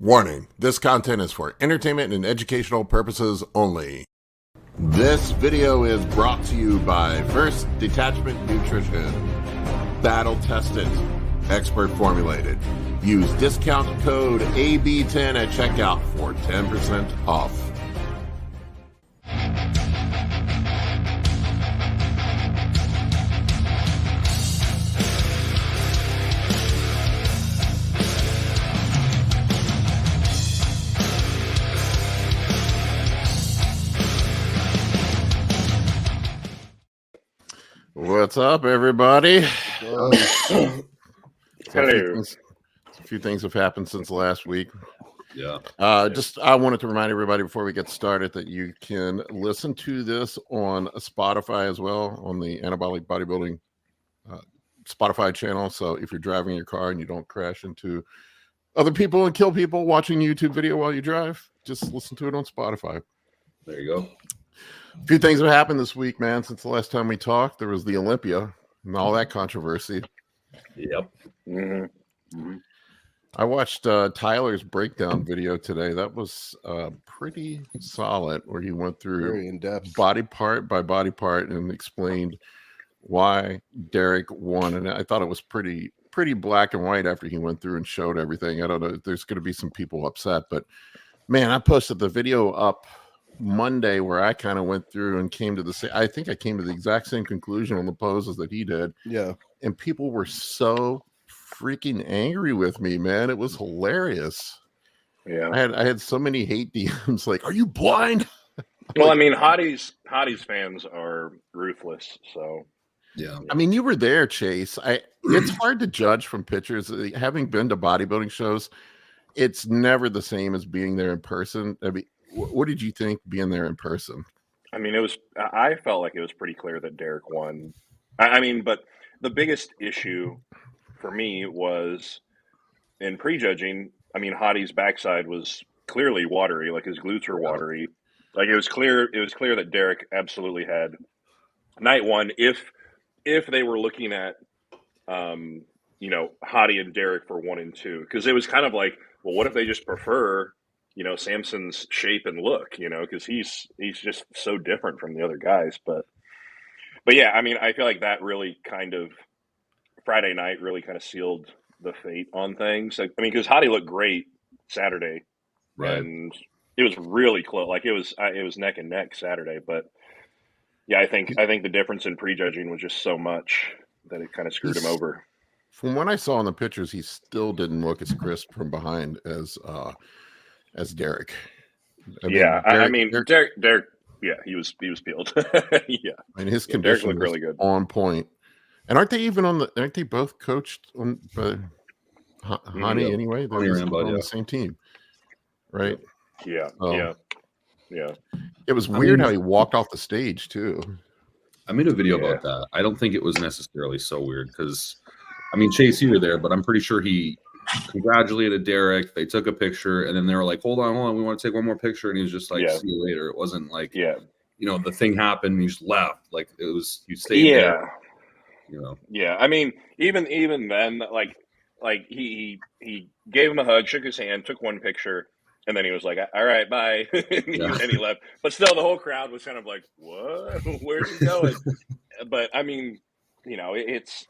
Warning, this content is for entertainment and educational purposes only. This video is brought to you by First Detachment Nutrition. Battle tested, expert formulated. Use discount code AB10 at checkout for 10% off. What's up, everybody? Hello. A few things have happened since last week. Yeah. I wanted to remind everybody before we get started that you can listen to this on Spotify as well, on the Anabolic Bodybuilding Spotify channel. So if you're driving your car and you don't crash into other people and kill people watching a YouTube video while you drive, just listen to it on Spotify. There you go. A few things have happened this week, man, since the last time we talked. There was the Olympia and all that controversy. Yep. Mm-hmm. I watched Tyler's breakdown video today. That was pretty solid, where he went through very in-depth, body part by body part, and explained why Derek won. And I thought it was pretty black and white after he went through and showed everything. I don't know if there's going to be some people upset, but man, I posted the video up Monday where I kind of went through and came to the same. I think I came to the exact same conclusion on the poses that he did. Yeah, and people were so freaking angry with me, man. It was hilarious. Yeah, I had so many hate DMs like, "Are you blind?" Well, I mean, Hadi's fans are ruthless. So, yeah. I mean, you were there, Chase. It's hard to judge from pictures. Having been to bodybuilding shows, it's never the same as being there in person. I mean, what did you think being there in person? I mean, I felt like it was pretty clear that Derek won. I mean, but the biggest issue for me was in prejudging. I mean, Hadi's backside was clearly watery, like his glutes were watery. Like it was clear that Derek absolutely had night one. If they were looking at, Hadi and Derek for 1 and 2, because it was kind of like, well, what if they just prefer, Samson's shape and look, because he's just so different from the other guys. But yeah, I mean, I feel like that really kind of Friday night really kind of sealed the fate on things. I mean, because Hadi looked great Saturday, right? And it was really close. Like it was neck and neck Saturday. But yeah, I think the difference in prejudging was just so much that it kind of screwed him over. From what I saw in the pictures, he still didn't look as crisp from behind as Derek. Derek. Yeah, he was peeled. Yeah, and his condition looked really good, on point. And aren't they both coached on Hadi anyway? They're on the same team, right? Yeah, yeah. It was weird how he walked off the stage too. I made a video about that. I don't think it was necessarily so weird because, I mean, Chase, you were there, but I'm pretty sure he congratulated Derek. They took a picture, and then they were like, "Hold on, we want to take one more picture." And he was just like, "See you later." It wasn't like, the thing happened, and he just left. Like it was, you stayed there. Yeah, I mean, even then, like he gave him a hug, shook his hand, took one picture, and then he was like, "All right, bye," and he left. But still, the whole crowd was kind of like, "What? Where's he going?" But I mean, it's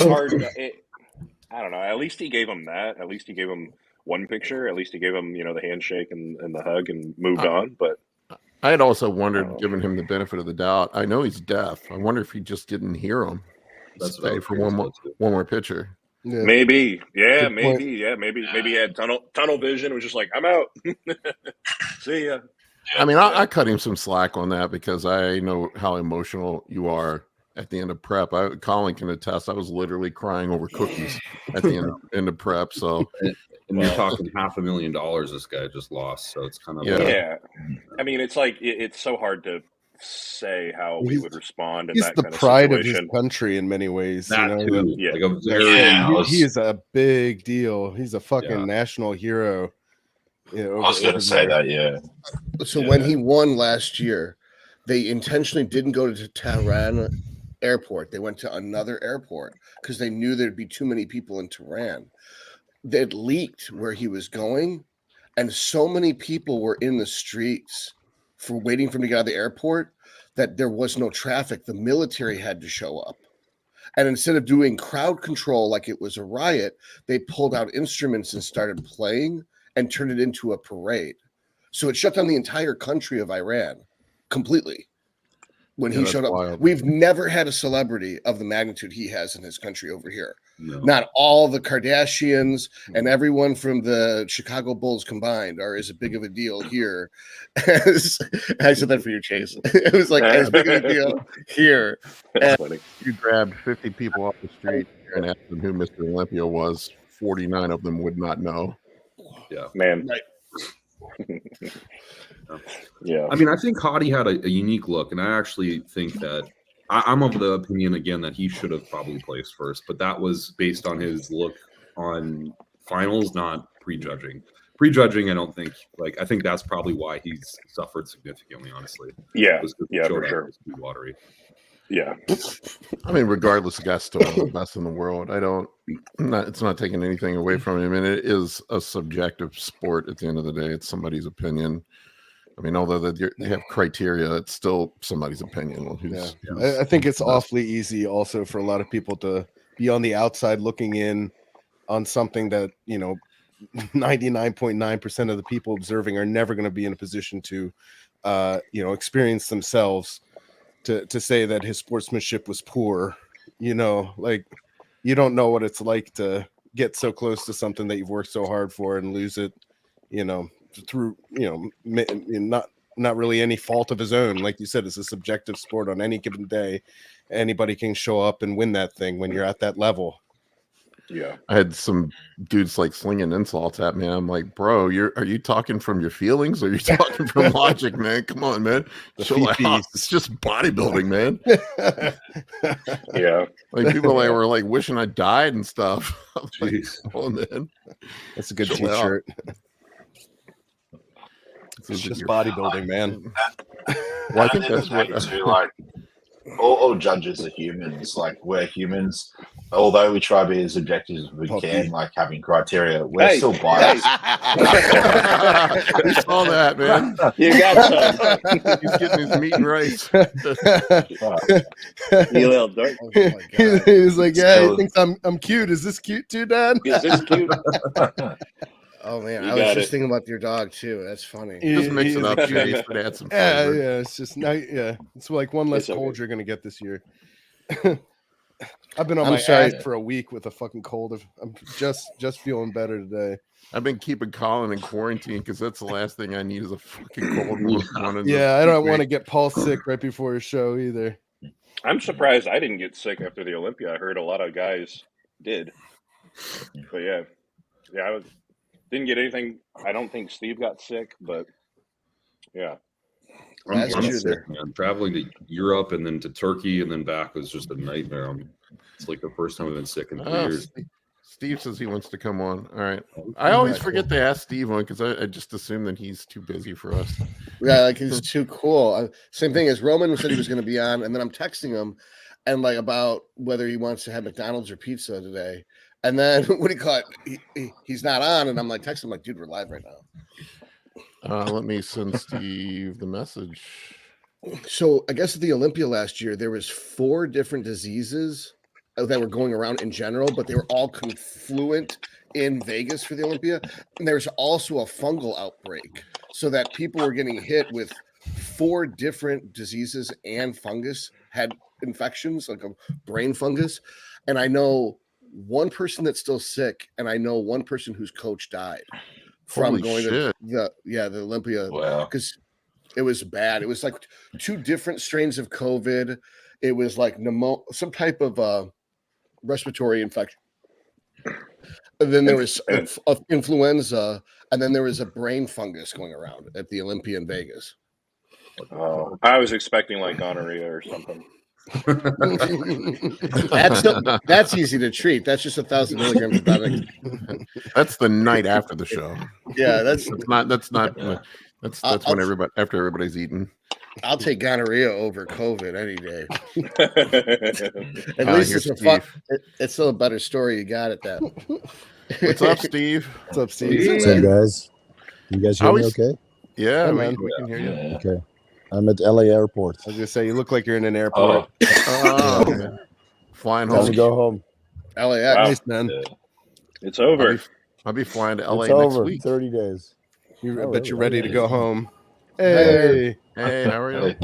hard. I don't know. At least he gave him that. At least he gave him one picture. At least he gave him, the handshake and the hug and moved on. But I had also wondered, giving him the benefit of the doubt. I know he's deaf. I wonder if he just didn't hear him. That's stay for one more picture. Yeah. Maybe. Yeah, maybe. Yeah, maybe he had tunnel vision. It was just like, I'm out. See ya. I mean, I cut him some slack on that because I know how emotional you are at the end of prep. Colin can attest. I was literally crying over cookies at the end of prep. So, and you're talking $500,000 this guy just lost. So it's kind of I mean, it's like it's so hard to say how we would respond. He's the pride of his country in many ways. Too. Yeah, he is a big deal. He's a fucking national hero. I was going to say that. Yeah. So when he won last year, they intentionally didn't go to Tehran airport. They went to another airport because they knew there'd be too many people in Tehran. that leaked where he was going, and so many people were in the streets for waiting for him to get out of the airport that there was no traffic. The military had to show up. And instead of doing crowd control like it was a riot, they pulled out instruments and started playing and turned it into a parade. So it shut down the entire country of Iran completely when he showed up. Wild. We've never had a celebrity of the magnitude he has in his country over here. No. Not all the Kardashians and everyone from the Chicago Bulls combined are as big of a deal here as I said that for you, Chase. It was like as big of a deal here. And you grabbed 50 people off the street and asked them who Mr. Olympia was. 49 of them would not know. Yeah, man. Right. Yeah. I mean, I think Hadi had a unique look, and I actually think that I'm of the opinion again that he should have probably placed first, but that was based on his look on finals, not prejudging. Prejudging, I don't think. Like, I think that's probably why he's suffered significantly. Honestly, yeah, for sure. Watery. Yeah, I mean, regardless, the guy's still one of the best in the world. It's not taking anything away from him, and it is a subjective sport. At the end of the day, it's somebody's opinion. I mean, although they have criteria, it's still somebody's opinion. I think it's awfully easy also for a lot of people to be on the outside looking in on something that, 99.9% of the people observing are never going to be in a position to, experience themselves to say that his sportsmanship was poor. Like, you don't know what it's like to get so close to something that you've worked so hard for and lose it, through not really any fault of his own. Like you said, it's a subjective sport. On any given day, anybody can show up and win that thing when you're at that level. Yeah, I had some dudes like slinging insults at me. I'm like, bro, are you talking from your feelings or are you talking from logic, man? Come on, man. Chill out. It's just bodybuilding, man. Yeah, like people were like wishing I died and stuff. Like, oh man, that's a good t-shirt. It's just bodybuilding, man. Well, I think that's what like all judges are humans. Like, we're humans. Although we try to be as objective as we can, like having criteria, we're still biased. You saw that, man. You got some. He's getting his meat and rice. You little dirt. Oh, he's like, yeah, he thinks I'm cute. Is this cute too, Dad? Is this cute? Oh man, I was just thinking about your dog too. That's funny. Just mix it up, Chase, but add some flavor. Yeah. It's just it's like one less cold you're gonna get this year. I've been on my ass for a week with a fucking cold. I'm just feeling better today. I've been keeping Colin in quarantine because that's the last thing I need is a fucking cold. Yeah, I don't want to get Paul sick right before his show either. I'm surprised I didn't get sick after the Olympia. I heard a lot of guys did. But yeah, I didn't get anything. I don't think Steve got sick, but yeah. I'm sick, man. Traveling to Europe and then to Turkey and then back was just a nightmare. It's like the first time I've been sick in 3 years. Steve says he wants to come on. All right. I always forget to ask Steve on because I just assume that he's too busy for us. Yeah, like he's too cool. Same thing as Roman said he was going to be on, and then I'm texting him and like about whether he wants to have McDonald's or pizza today. And then what do you call it? He's not on, and I'm like texting him like, dude, we're live right now. Let me send Steve the message. So I guess at the Olympia last year, there was 4 different diseases that were going around in general, but they were all confluent in Vegas for the Olympia. And there's also a fungal outbreak, so that people were getting hit with 4 different diseases and fungus had infections, like a brain fungus. And I know one person that's still sick, and I know one person whose coach died from going to the Olympia. Wow. Because it was bad. It was like 2 different strains of COVID. It was like some type of respiratory infection. And then there was influenza, and then there was a brain fungus going around at the Olympia in Vegas. Oh, I was expecting like gonorrhea or something. That's easy to treat. That's just 1,000 milligrams of tonic. That's the night after the show. Yeah, that's when after everybody's eaten. I'll take gonorrhea over COVID any day. At least it's a fun. It's still a better story. You got it. That What's up, Steve? What's up, Steve? What's up, guys? You guys hear me okay? Yeah, man. we can hear you. Yeah. Okay. I'm at LA airport. I was gonna say you look like you're in an airport. Oh, man. Flying Time to home. go home. LAX. Wow. Nice, man. Yeah. It's over. I'll be flying to LA It's next over. week. 30 days. I Oh, bet you're really? ready to go home. Hey. Hey, how are you?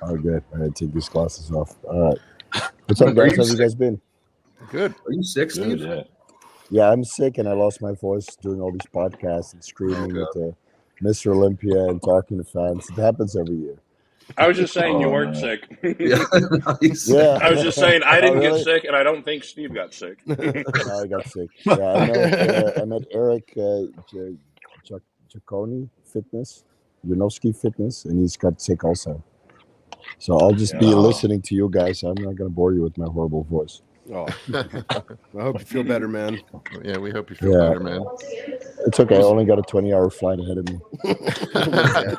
Oh, good. I gotta take these glasses off. All right. What's up, guys? How have you guys been? Good. Are you sick, Good, Steve? yeah. Yeah, I'm sick and I lost my voice doing all these podcasts and screaming Okay. at Mr. Olympia and talking to fans. It happens every year. I was just saying you Oh, weren't man. sick. Yeah. Nice. Yeah. I was just saying I didn't Oh, really? get sick, and I don't think Steve got sick. No, I got sick. Yeah, I met Eric Giaconi Fitness, Janowski Fitness, and he's got sick also. So I'll just be Yeah. listening to you guys. I'm not going to bore you with my horrible voice. Oh, I hope you feel better, man. Yeah, we hope you feel Yeah. better, man. It's okay. I only got a 20-hour flight ahead of me.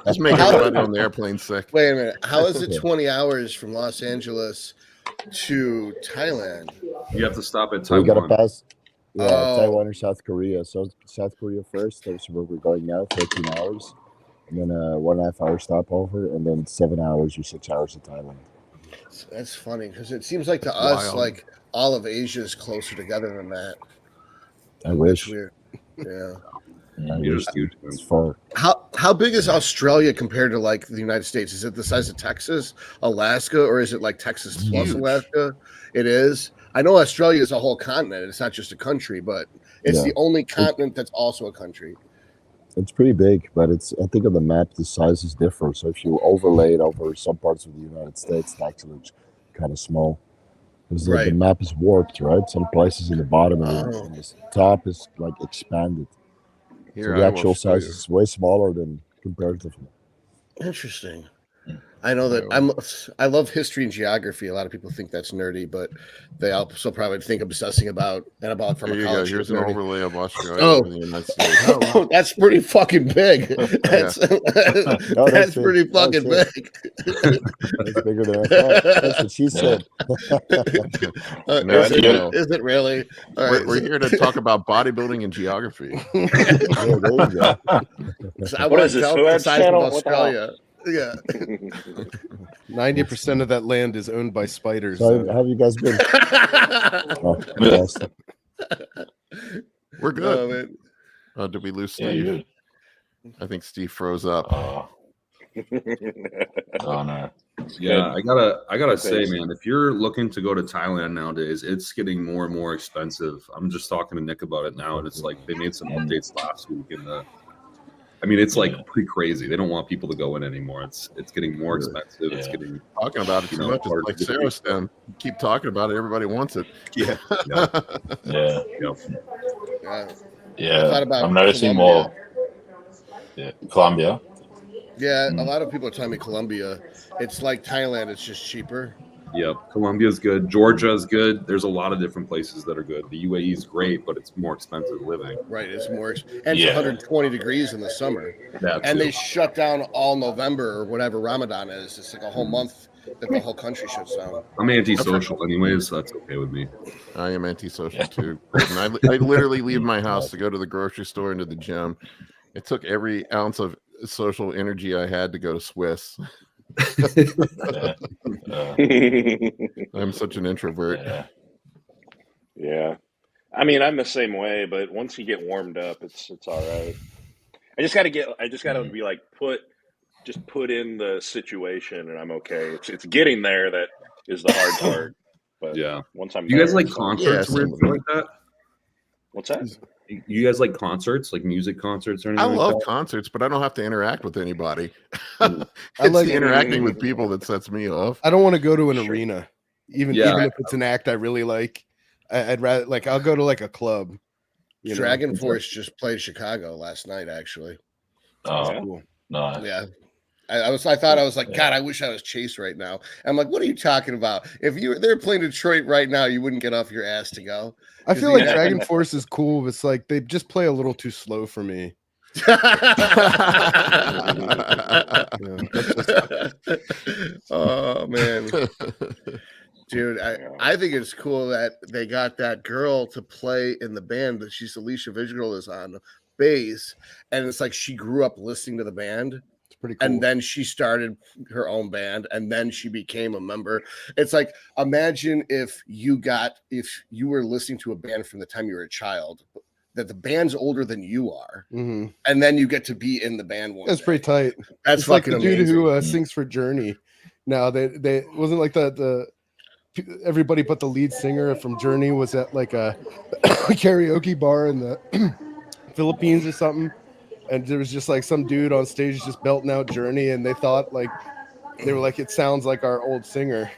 Just make everybody on the airplane sick. Wait a minute. How is it Yeah. 20 hours from Los Angeles to Thailand? You have to stop at So we got to Taiwan. pass Oh. Taiwan or South Korea. So South Korea first. That's where we're going now, 13 hours. And then a 1.5 hour stopover. And then 7 hours or 6 hours to Thailand. That's funny because it seems like to us, Wild. like all of Asia is closer together than that. I That's wish. weird. Yeah. I You're wish. just huge. It's far. How big is Australia compared to like the United States? Is it the size of Texas, Alaska, or is it like Texas plus Huge. Alaska? It is. I know Australia is a whole continent. It's not just a country, but it's Yeah. the only continent that's also a country. It's pretty big, but I think on the map the sizes differ. So if you overlay it over some parts of the United States, it actually looks kind of small. Because the Right. map is warped, right? Some places in the bottom and Oh. the top is like expanded. Here, So I the will actual show you. size is way smaller than comparatively. Interesting. I know that I love history and geography. A lot of people think that's nerdy, but they also probably think obsessing about anabolic Here you go. pharmacology. Here's is an nerdy. overlay of Australia Oh. over the United States. Oh, that's pretty fucking big. That's, No, that's big. pretty Oh, fucking shit. big. That's bigger than I thought. That's what she said. No, Is, you know. is it really? All right. We're here to talk about bodybuilding and geography. Yeah, there you go. So I What want is to this, tell Suez the size Channel? of What the hell? Australia. Yeah. 90% of that land is owned by spiders. So how have you guys been? Oh, fantastic. We're good. Oh, man. Did we lose Yeah, Steve? good. I think Steve froze up. Oh. Oh no. Yeah, I gotta say, Thanks. man, if you're looking to go to Thailand nowadays, it's getting more and more expensive. I'm just talking to Nick about it now, and it's like they made some updates last week, and it's like pretty crazy. They don't want people to go in anymore. It's getting more expensive. It's Yeah. getting Talking about it too much. It's like Sarostem. Keep talking about it. Everybody wants it. yeah. Yeah. You know, Yeah. Yeah. I thought about I'm noticing Colombia. more. Yeah. Colombia. Yeah, a lot of people are telling me Colombia. It's like Thailand. It's just cheaper. Yep, Colombia's good. Georgia's good. There's a lot of different places that are good. The UAE is great, but it's more expensive living. Right. It's more, and it's Yeah. 120 degrees in the summer. That And too. they shut down all November or whatever Ramadan is. It's like a whole month that the whole country shuts down. I'm antisocial anyways, so that's okay with me. I am antisocial too. And I literally leave my house to go to the grocery store and to the gym. It took every ounce of social energy I had to go to SWIS. I'm such an introvert. Yeah. Yeah. I mean, I'm the same way, but once you get warmed up, it's all right. I just gotta be like put in the situation and I'm okay. It's getting there that is the hard part. But Yeah. once I'm You guys there, like it's fine. concerts Yeah, or anything like that? What's that? You guys like concerts, like music concerts or I anything? love like concerts, but I don't have to interact with anybody. Mm. It's I like- the interacting with people that sets me off. I don't want to go to an Sure. arena, even Yeah. if it's an act I really like. I'd rather I'll go to like a club. You know? Dragon Force just played Chicago last night, actually. Oh, Yeah. Cool. no. Yeah. I thought I was like, God, I wish I was Chase right now. I'm like, what are you talking about? If they're playing Detroit right now, you wouldn't get off your ass to go. I feel like Yeah. Dragon Force is cool, but it's like they just play a little too slow for me. Oh man. Dude, I think it's cool that they got that girl to play in the band that she's Alicia Visual is on bass, and it's like she grew up listening to the band. It's pretty cool. And then she started her own band, and then she became a member. It's like, imagine if you were listening to a band from the time you were a child, that the band's older than you are, and then you get to be in the band one That's day. pretty tight. That's it's like the fucking dude amazing. who sings for Journey. Now they wasn't like the everybody but the lead singer from Journey was at like a karaoke bar in the Philippines or something, and there was just like some dude on stage just belting out Journey, and they thought like they were like, it sounds like our old singer.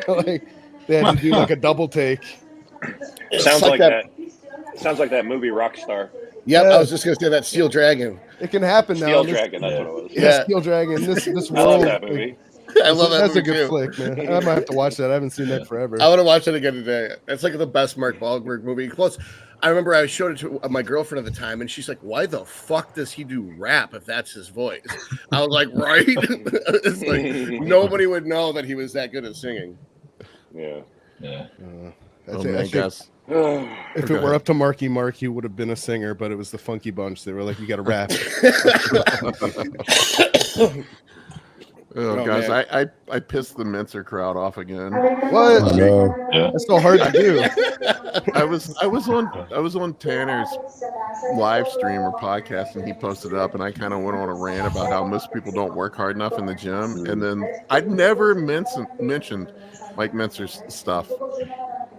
Like they had to do like a double take. Sounds like that. Sounds like that movie Rockstar. Yep, I was just gonna say that Steel Dragon. It can happen now. Steel Dragon, that's what it was. Yeah, Steel Dragon. This world. I love that movie. I love that That's movie a good too. flick, man. I might have to watch that. I haven't seen that forever. I want to watch it again today. It's like the best Mark Wahlberg movie. Plus, I remember I showed it to my girlfriend at the time, and she's like, "Why the fuck does he do rap if that's his voice?" I was like, "Right." It's like nobody would know that he was that good at singing. Yeah. That's man, I think guys. if it were up to Marky Mark, he would have been a singer, but it was the Funky Bunch. They were like, "You got to rap." Oh, guys, I pissed the Mentzer crowd off again. What? That's so hard to do. I was on Tanner's live stream or podcast, and he posted it up, and I kind of went on a rant about how most people don't work hard enough in the gym, and then I'd never mentioned Mike Mentzer's stuff,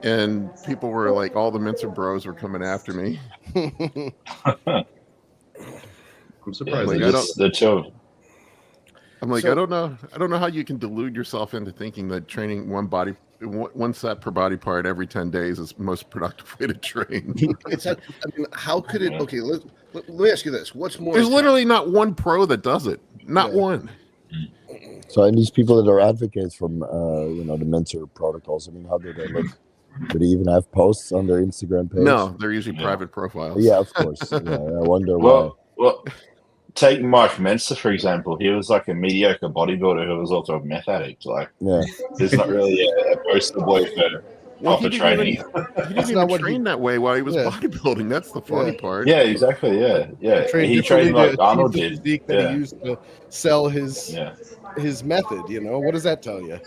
and people were like, all the Mentzer bros were coming after me. I'm surprised. The two. I'm like, I don't know how you can delude yourself into thinking that training one set per body part every 10 days is the most productive way to train. It's like, I mean, how could it? Okay, let me ask you this: what's more? There's literally not one pro that does it. Not one. So, and these people that are advocates from, the Mentzer protocols, I mean, how do they look? Do they even have posts on their Instagram page? No, they're usually private profiles. Yeah, of course. Yeah, I wonder why. Well, take Mike Mentzer, for example. He was like a mediocre bodybuilder who was also a meth addict. Like, he's not really a poster boy for proper training. He didn't even train that way while he was bodybuilding. That's the funny part. Yeah, exactly. Yeah. He trained like Arnold did. That he used to sell his method. You know, what does that tell you?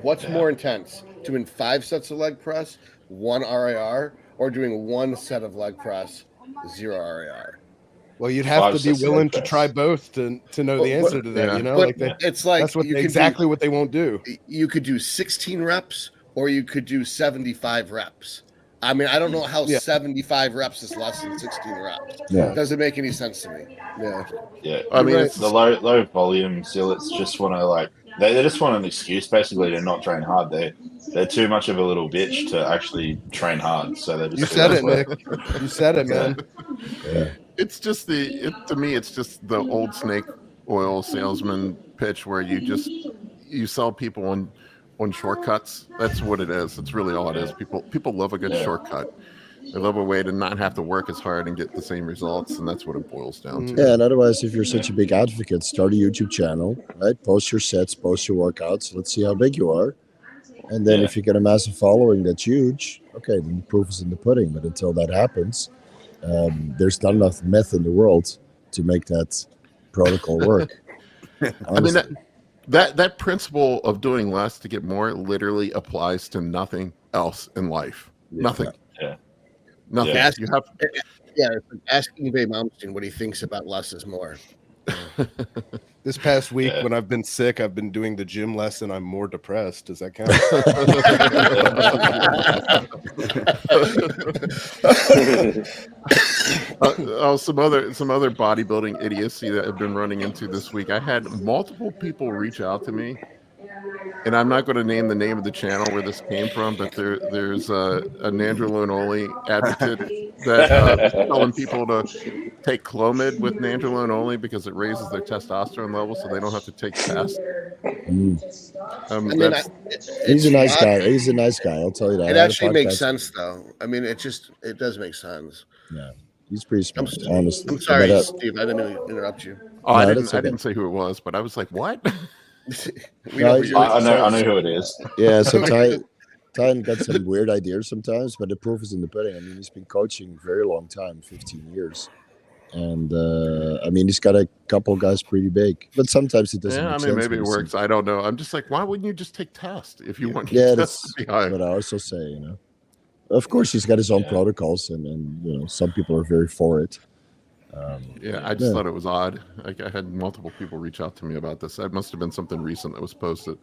What's more intense, doing 5 sets of leg press, 1 RIR, or doing 1 set of leg press, 0 RIR? Well, you'd have to be willing to try both to know the answer to that. You know, it's like that's exactly what they won't do. You could do 16 reps, or you could do 75 reps. I mean, I don't know how 75 reps is less than 16 reps. Yeah. It doesn't make any sense to me. Yeah. I mean, it's the low volume still. It's just want to like they just want an excuse basically to not train hard. They're too much of a little bitch to actually train hard. So they just you said it, Nick. You said it, man. Yeah. It's just to me, it's just the old snake oil salesman pitch where you sell people on shortcuts. That's what it is. It's really all it is. People love a good shortcut. They love a way to not have to work as hard and get the same results, and that's what it boils down to. Yeah, and otherwise, if you're such a big advocate, start a YouTube channel, right? Post your sets, post your workouts. Let's see how big you are. And then if you get a massive following that's huge, okay, then the proof is in the pudding. But until that happens, there's not enough meth in the world to make that protocol work. I mean, that principle of doing less to get more literally applies to nothing else in life. Nothing. Nothing. Yeah. You have. It's like asking Babe Malmsteen what he thinks about less is more. This past week, when I've been sick, I've been doing the gym less and I'm more depressed. Does that count? Some other bodybuilding idiocy that I've been running into this week. I had multiple people reach out to me, and I'm not going to name the name of the channel where this came from, but there's a Nandrolone only advocate that is telling people to take Clomid with Nandrolone only because it raises their testosterone level, so they don't have to take tests. He's a nice guy. He's a nice guy. I'll tell you that. It actually makes sense, though. I mean, it does make sense. Yeah, he's pretty smart. Honestly, I'm sorry, Steve. I didn't mean to interrupt you. Oh, I didn't say who it was, but I was like, what? We know No, who you're I know who it is. Yeah, so Ty got some weird ideas sometimes, but the proof is in the pudding. I mean, he's been coaching a very long time, 15 years. And I mean, he's got a couple guys pretty big, but sometimes it doesn't Yeah, I make mean, sense. maybe it works. I don't know. I'm just like, why wouldn't you just take tests if you want? Yeah, your that's tests to be high? what I also say, you know. Of course, he's got his own protocols, and you know, some people are very for it. Yeah, I just thought it was odd. Like, I had multiple people reach out to me about this. That must have been something recent that was posted.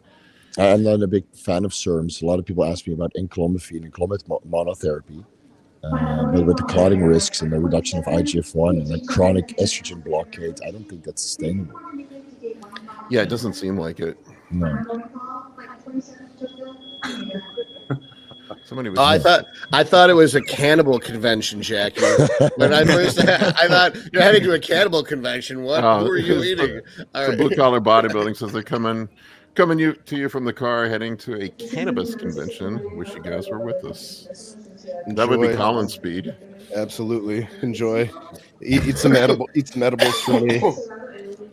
I'm not a big fan of serums. A lot of people ask me about enclomiphene and Clomid monotherapy. But with the clotting risks and the reduction of IGF-1 and like chronic estrogen blockade, I don't think that's sustainable. Yeah, it doesn't seem like it. No. Somebody was. I thought it was a cannibal convention, Jackie. When I first, I thought you're heading to a cannibal convention. What? Who are you eating? So Blue Collar Bodybuilding says they're coming to you from the car, heading to a cannabis convention. Wish you guys were with us. That would be Colin speed. Absolutely. Enjoy. Eat some edibles for me.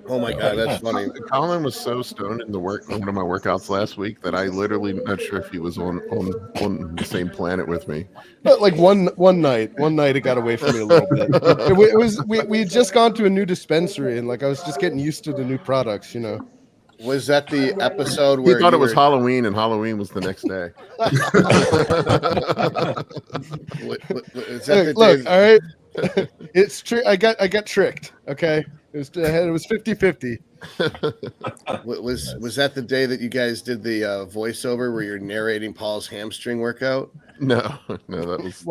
Oh my god, that's funny. Colin was so stoned in one of my workouts last week that I literally not sure if he was on the same planet with me. But like one night it got away from me a little bit. It was we had just gone to a new dispensary and like I was just getting used to the new products, you know. Was that the episode where he thought it was Halloween and Halloween was the next day? Look, all right. It's true. I got tricked. Okay. It was 50-50. Was that the day that you guys did the voiceover where you're narrating Paul's hamstring workout? No, that was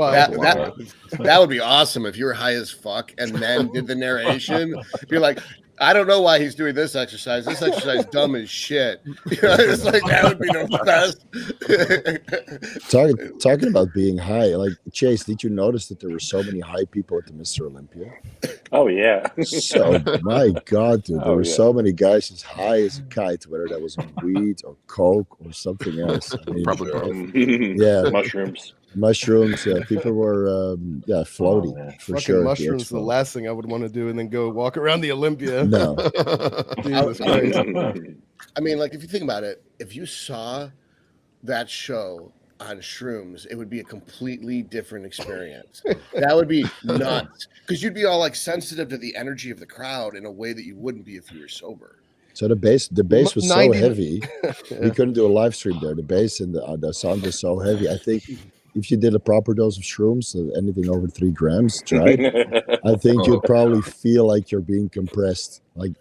that would be awesome if you were high as fuck and then did the narration. Be like, I don't know why he's doing this exercise. This exercise dumb as shit. You know, it's like that would be the best. Talking about being high, like Chase, did you notice that there were so many high people at the Mr. Olympia? Oh yeah. So my God, dude, there were so many guys as high as a kite, whether that was weed or coke or something else. I mean, probably mushrooms. Yeah, people were floating for sure. Mushrooms, the last thing I would want to do, and then go walk around the Olympia. No, Jesus Christ. I mean, like if you think about it, if you saw that show on shrooms, it would be a completely different experience. That would be nuts because you'd be all like sensitive to the energy of the crowd in a way that you wouldn't be if you were sober. So the bass was so heavy, we couldn't do a live stream there. The bass and the sound was so heavy. I think if you did a proper dose of shrooms, anything over 3 grams, tried, I think you'd probably feel like you're being compressed, like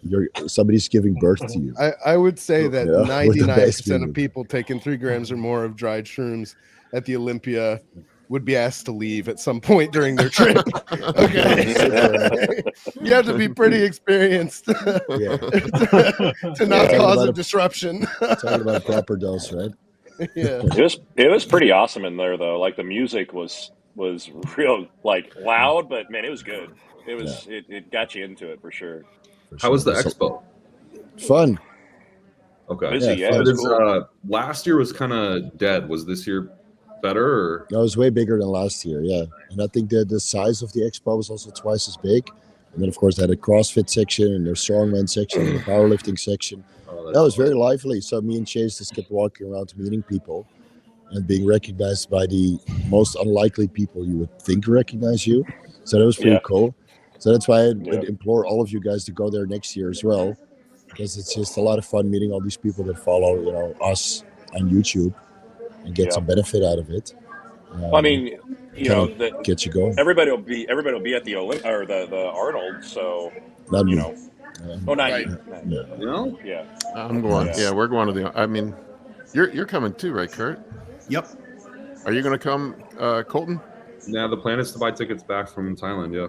somebody's giving birth to you. I would say that 99% of people taking 3 grams or more of dried shrooms at the Olympia would be asked to leave at some point during their trip. Okay. You have to be pretty experienced to not cause a disruption. Talking about proper dose, right? Yeah. It was pretty awesome in there though. Like the music was real like loud, but man, it was good. It was it got you into it for sure. How was the expo? Fun. Okay. Busy, yeah. It was cool. Last year was kind of dead. Was this year better? Or? No, it was way bigger than last year, yeah. And I think the size of the expo was also twice as big. And then, of course, they had a CrossFit section and their strongman section and the powerlifting section. That was very lively. So me and Chase just kept walking around meeting people and being recognized by the most unlikely people you would think recognize you. So that was pretty cool. So that's why I would implore all of you guys to go there next year as well, because it's just a lot of fun meeting all these people that follow, us on YouTube and get some benefit out of it. I mean, get you going. Everybody will be at the Olympia or the Arnold. So not me. Not you. No? Yeah. I'm going. Yeah, we're going to the. I mean, you're coming too, right, Kurt? Yep. Are you going to come, Colton? Yeah, the plan is to buy tickets back from Thailand. Yeah.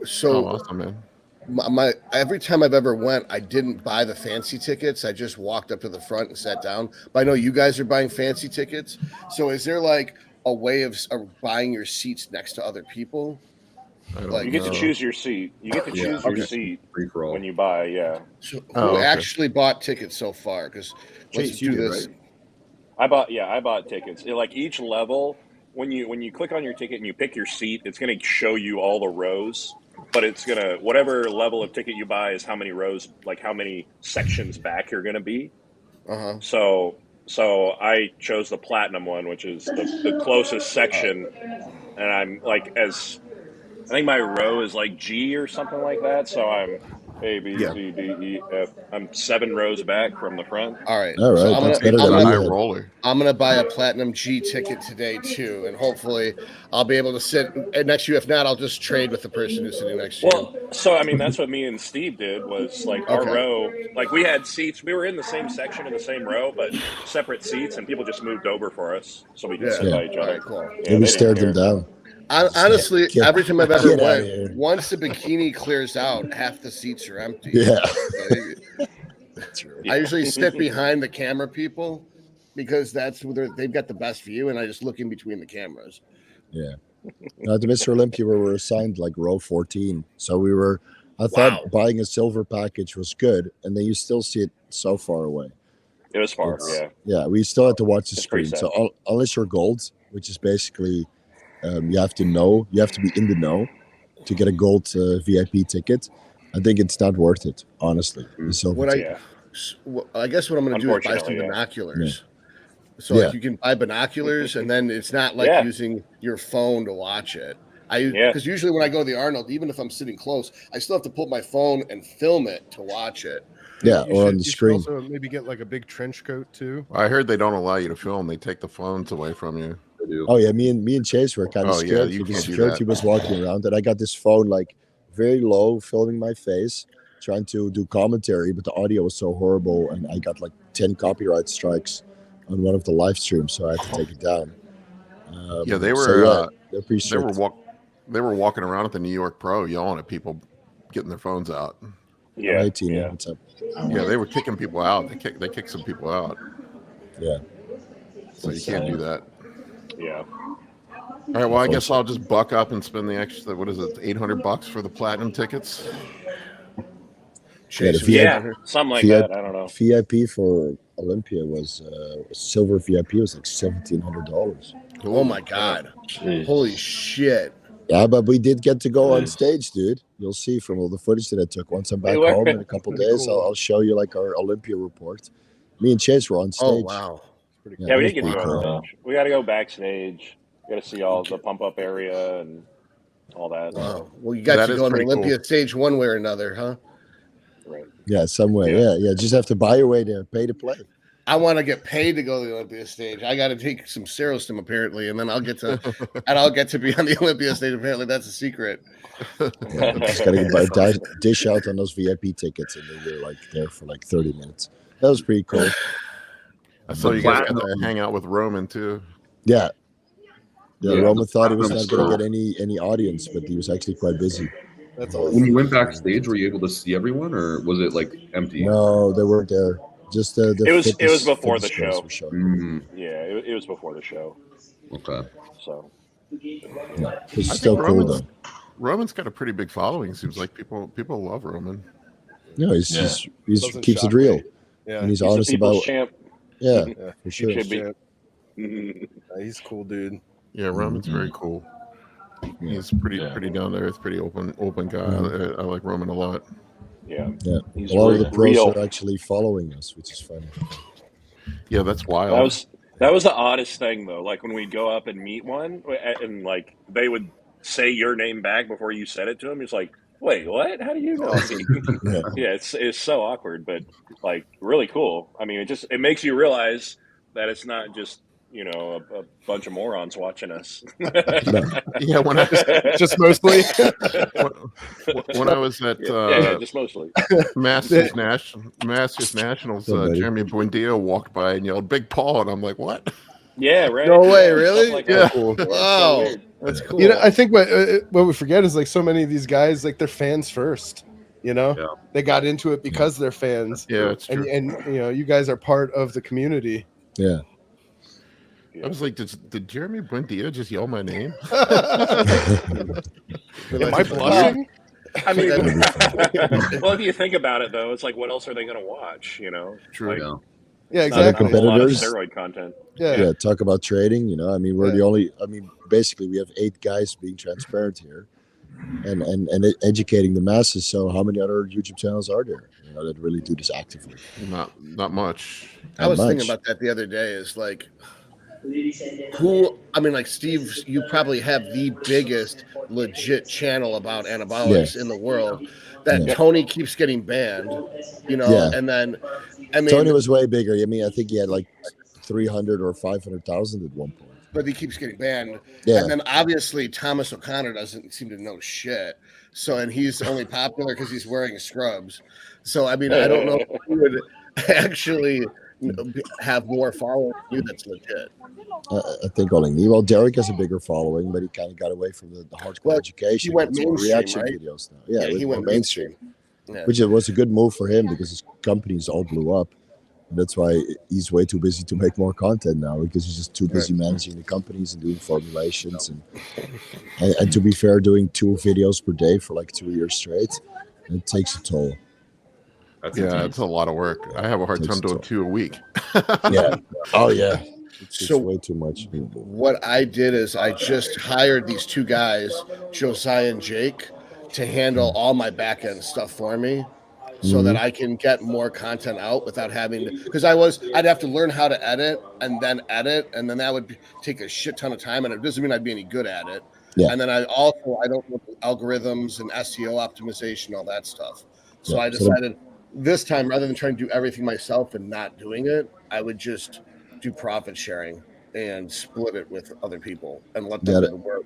So awesome, man. My every time I've ever went, I didn't buy the fancy tickets. I just walked up to the front and sat down. But I know you guys are buying fancy tickets. So is there like a way of buying your seats next to other people? You get to choose your seat. You get to choose your seat when you buy. Yeah. So who actually bought tickets so far? Because let's do this. Right? I bought tickets. Like each level, when you click on your ticket and you pick your seat, it's going to show you all the rows. But it's going to, whatever level of ticket you buy is how many rows, like how many sections back you're going to be. So I chose the platinum one, which is the closest section, and I'm like I think my row is like G or something like that. So I'm A, B, C, D, E, F. I'm 7 rows back from the front. All right. All right. So That's better than high me. roller. I'm gonna buy a platinum G ticket today too, and hopefully I'll be able to sit next to you. If not, I'll just trade with the person who's sitting next to you. Well, so I mean, that's what me and Steve did. Was like our row, like we had seats. We were in the same section in the same row, but separate seats, and people just moved over for us so we could sit by each other. Right, cool. Yeah, we stared them down. Honestly, every time I've ever Get outta went, here. once the bikini clears out, half the seats are empty. Yeah. That's right. I usually sit behind the camera people because that's where they've got the best view, and I just look in between the cameras. Yeah. At the Mr. Olympia, we were assigned like row 14. So I thought buying a silver package was good, and then you still see it so far away. It was far, Yeah, we still had to watch the It's pretty screen. sad. So unless you're gold, which is basically you have to be in the know to get a gold VIP ticket. I think it's not worth it, honestly. The silver ticket. I guess what I'm going to do is buy some binoculars. So like you can buy binoculars, and then it's not like using your phone to watch it. Because usually when I go to the Arnold, even if I'm sitting close, I still have to pull my phone and film it to watch it. Yeah, or on the screen. Also maybe get like a big trench coat too. I heard they don't allow you to film. They take the phones away from you. Oh yeah, me and Chase were kind of scared. you The can't do security that. was walking around, and I got this phone like very low, filming my face, trying to do commentary, but the audio was so horrible, and I got like 10 copyright strikes on one of the live streams, so I had to take it down. They were they're pretty strict. They were walking around at the New York Pro yelling at people getting their phones out. Yeah, what's up? Yeah, they were kicking people out. They kicked some people out. Yeah. So you can't do that. Yeah. All right. Well, I guess I'll just buck up and spend the extra. What is it? $800 for the platinum tickets. Something like that. I don't know. VIP for Olympia was silver VIP was like $1,700. Oh my God! Holy shit! Yeah, but we did get to go on stage, dude. You'll see from all the footage that I took. Once I'm back home in a couple days, I'll show you like our Olympia report. Me and Chase were on stage. Oh wow! Yeah, we didn't get to go on stage. We got to go backstage. We got to see all the pump up area and all that. Wow. Well, you got to go on the Olympia stage one way or another, huh? Right. Yeah, some way. Yeah. Just have to buy your way there, pay to play. I want to get paid to go to the Olympia stage. I got to take some Serostim apparently, and then I'll get to be on the Olympia stage. Apparently, that's a secret. Yeah, just got to buy a dish out on those VIP tickets, and then you're like there for like 30 minutes. That was pretty cool. So you guys got to hang out with Roman too. Yeah. Roman thought he was not going to get any audience, but he was actually quite busy. That's awesome. When you went backstage, were you able to see everyone, or was it like empty? No, they weren't there. Just the it was before the show. Mm-hmm. Yeah, it was before the show. Okay. So it's still cool though. Roman's got a pretty big following. Seems like people love Roman. No, he keeps it real. Yeah, and he's honest about. Champ. Yeah, for sure. He's a cool dude. Yeah, Roman's very cool. He's pretty down there. He's pretty open guy. I like Roman a lot. Yeah. A lot of the pros are actually following us, which is funny. Yeah, that's wild. That was the oddest thing though. Like when we'd go up and meet one, and like they would say your name back before you said it to him. It's like, wait, what? How do you know? Yeah, it's so awkward, but like really cool. I mean, it makes you realize that it's not just a bunch of morons watching us. Yeah, when I was just mostly when I was at just mostly Masters Nationals, Jeremy Buendia walked by and yelled "Big Paul," and I'm like, "What?" Yeah, right. No way, really? Like yeah. Cool. Wow, that's cool. I think what we forget is like so many of these guys, like they're fans first. They got into it because they're fans. Yeah, it's true. And you guys are part of the community. Yeah. I was like, did Jeremy Buendia just yell my name? Am I blushing? I mean, well, if you think about it, though, it's like, what else are they going to watch? True. Like, yeah, exactly. Not a lot of steroid content. Yeah. Talk about trading. I mean, we're the only. I mean, basically, we have 8 guys being transparent here, and educating the masses. So how many other YouTube channels are there, that really do this actively? Not much. I was thinking about that the other day. Is like, like Steve, you probably have the biggest legit channel about anabolics in the world. That Tony keeps getting banned, and then Tony was way bigger. I mean, I think he had like 300 or 500,000 at one point. But he keeps getting banned. Yeah. And then obviously Thomas O'Connor doesn't seem to know shit. So, and he's only popular because he's wearing scrubs. So, I mean, I don't know if he would actually have more followers than you that's legit. I think only me. Well, Derek has a bigger following, but he kind of got away from the hardcore education. He went mainstream, reaction right? videos now. Yeah, he went mainstream. Yeah. Which was a good move for him because his companies all blew up. And that's why he's way too busy to make more content now, because he's just too busy managing the companies and doing formulations. And to be fair, doing 2 videos per day for like 2 years straight, it takes a toll. It's a lot of work. I have a hard time doing 2 a week. Yeah. Oh, yeah. It's So way too much. What I did is I just hired these 2 guys, Josiah and Jake, to handle all my back end stuff for me. So that I can get more content out without having to, because I'd have to learn how to edit, and then that would take a shit ton of time, and it doesn't mean I'd be any good at it. Yeah. And then I don't know algorithms and SEO optimization, all that stuff. So I decided this time, rather than trying to do everything myself and not doing it, I would just do profit sharing and split it with other people and let them do the work.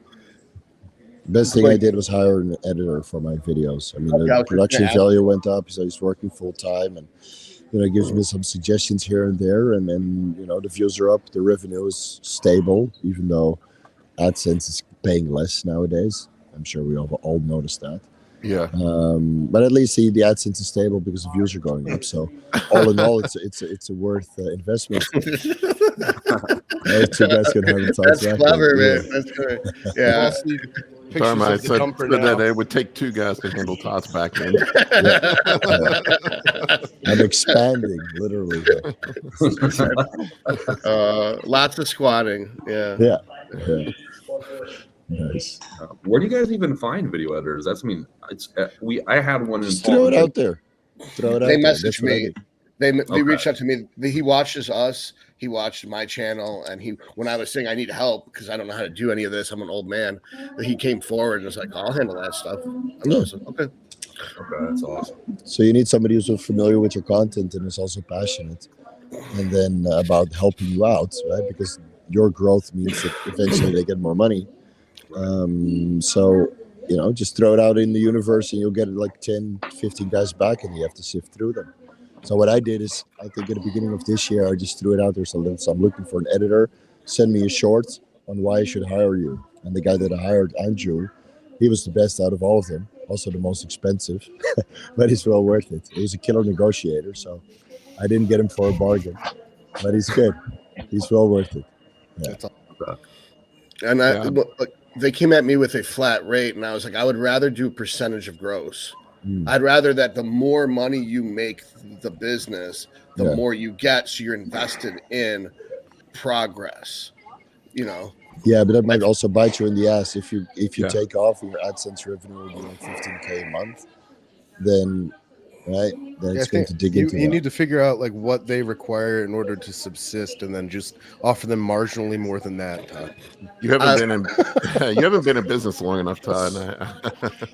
Best thing I did was hire an editor for my videos. I mean, the production value went up, so he's working full time, and gives me some suggestions here and there, and then the views are up, the revenue is stable, even though AdSense is paying less nowadays. I'm sure we all noticed that. Yeah. But at least the AdSense is stable because the views are going up. So all in all, it's a worth investment. 2 guys can have it. That's clever, man. That's good. Yeah. I said that it would take 2 guys to handle Todd's back end. I'm expanding, literally. Lots of squatting. Yeah. Nice. Where do you guys even find video editors? I had one in. Just throw it out there. They messaged me. They reached out to me. He watches us. He watched my channel, and when I was saying I need help because I don't know how to do any of this, I'm an old man. He came forward and was like, "I'll handle that stuff." Okay, that's awesome. So you need somebody who's familiar with your content and is also passionate, and then about helping you out, right? Because your growth means that eventually they get more money. So just throw it out in the universe, and you'll get like 10, 15 guys back, and you have to sift through them. So what I did is, I think at the beginning of this year, I just threw it out there. So I'm looking for an editor. Send me a short on why I should hire you. And the guy that I hired, Andrew, he was the best out of all of them. Also the most expensive, but he's well worth it. He was a killer negotiator, so I didn't get him for a bargain. But he's good. He's well worth it. Yeah. And they came at me with a flat rate, and I was like, I would rather do percentage of gross. I'd rather that the more money you make the business, the more you get, so you're invested in progress. Yeah, but that might also bite you in the ass if you take off and your AdSense revenue will be like 15K a month, then it's going to dig into. You need to figure out like what they require in order to subsist, and then just offer them marginally more than that. Todd. You haven't been in business long enough, Todd.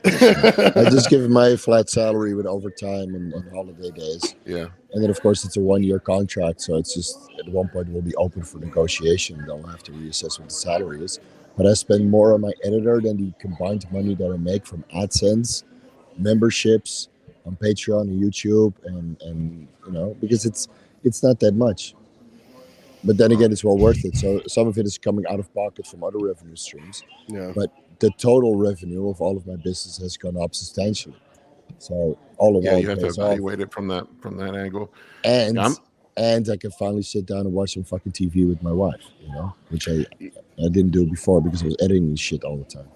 I just give my flat salary with overtime and holiday days. Yeah, and then of course it's a 1-year contract, so it's just at one point we'll be open for negotiation. They'll have to reassess what the salary is. But I spend more on my editor than the combined money that I make from AdSense, memberships, on Patreon and YouTube, and because it's not that much, but then again it's well worth it. So some of it is coming out of pocket from other revenue streams, but the total revenue of all of my business has gone up substantially. So all in all, you have to evaluate it from that angle, and I can finally sit down and watch some fucking TV with my wife, which I didn't do before because I was editing this shit all the time.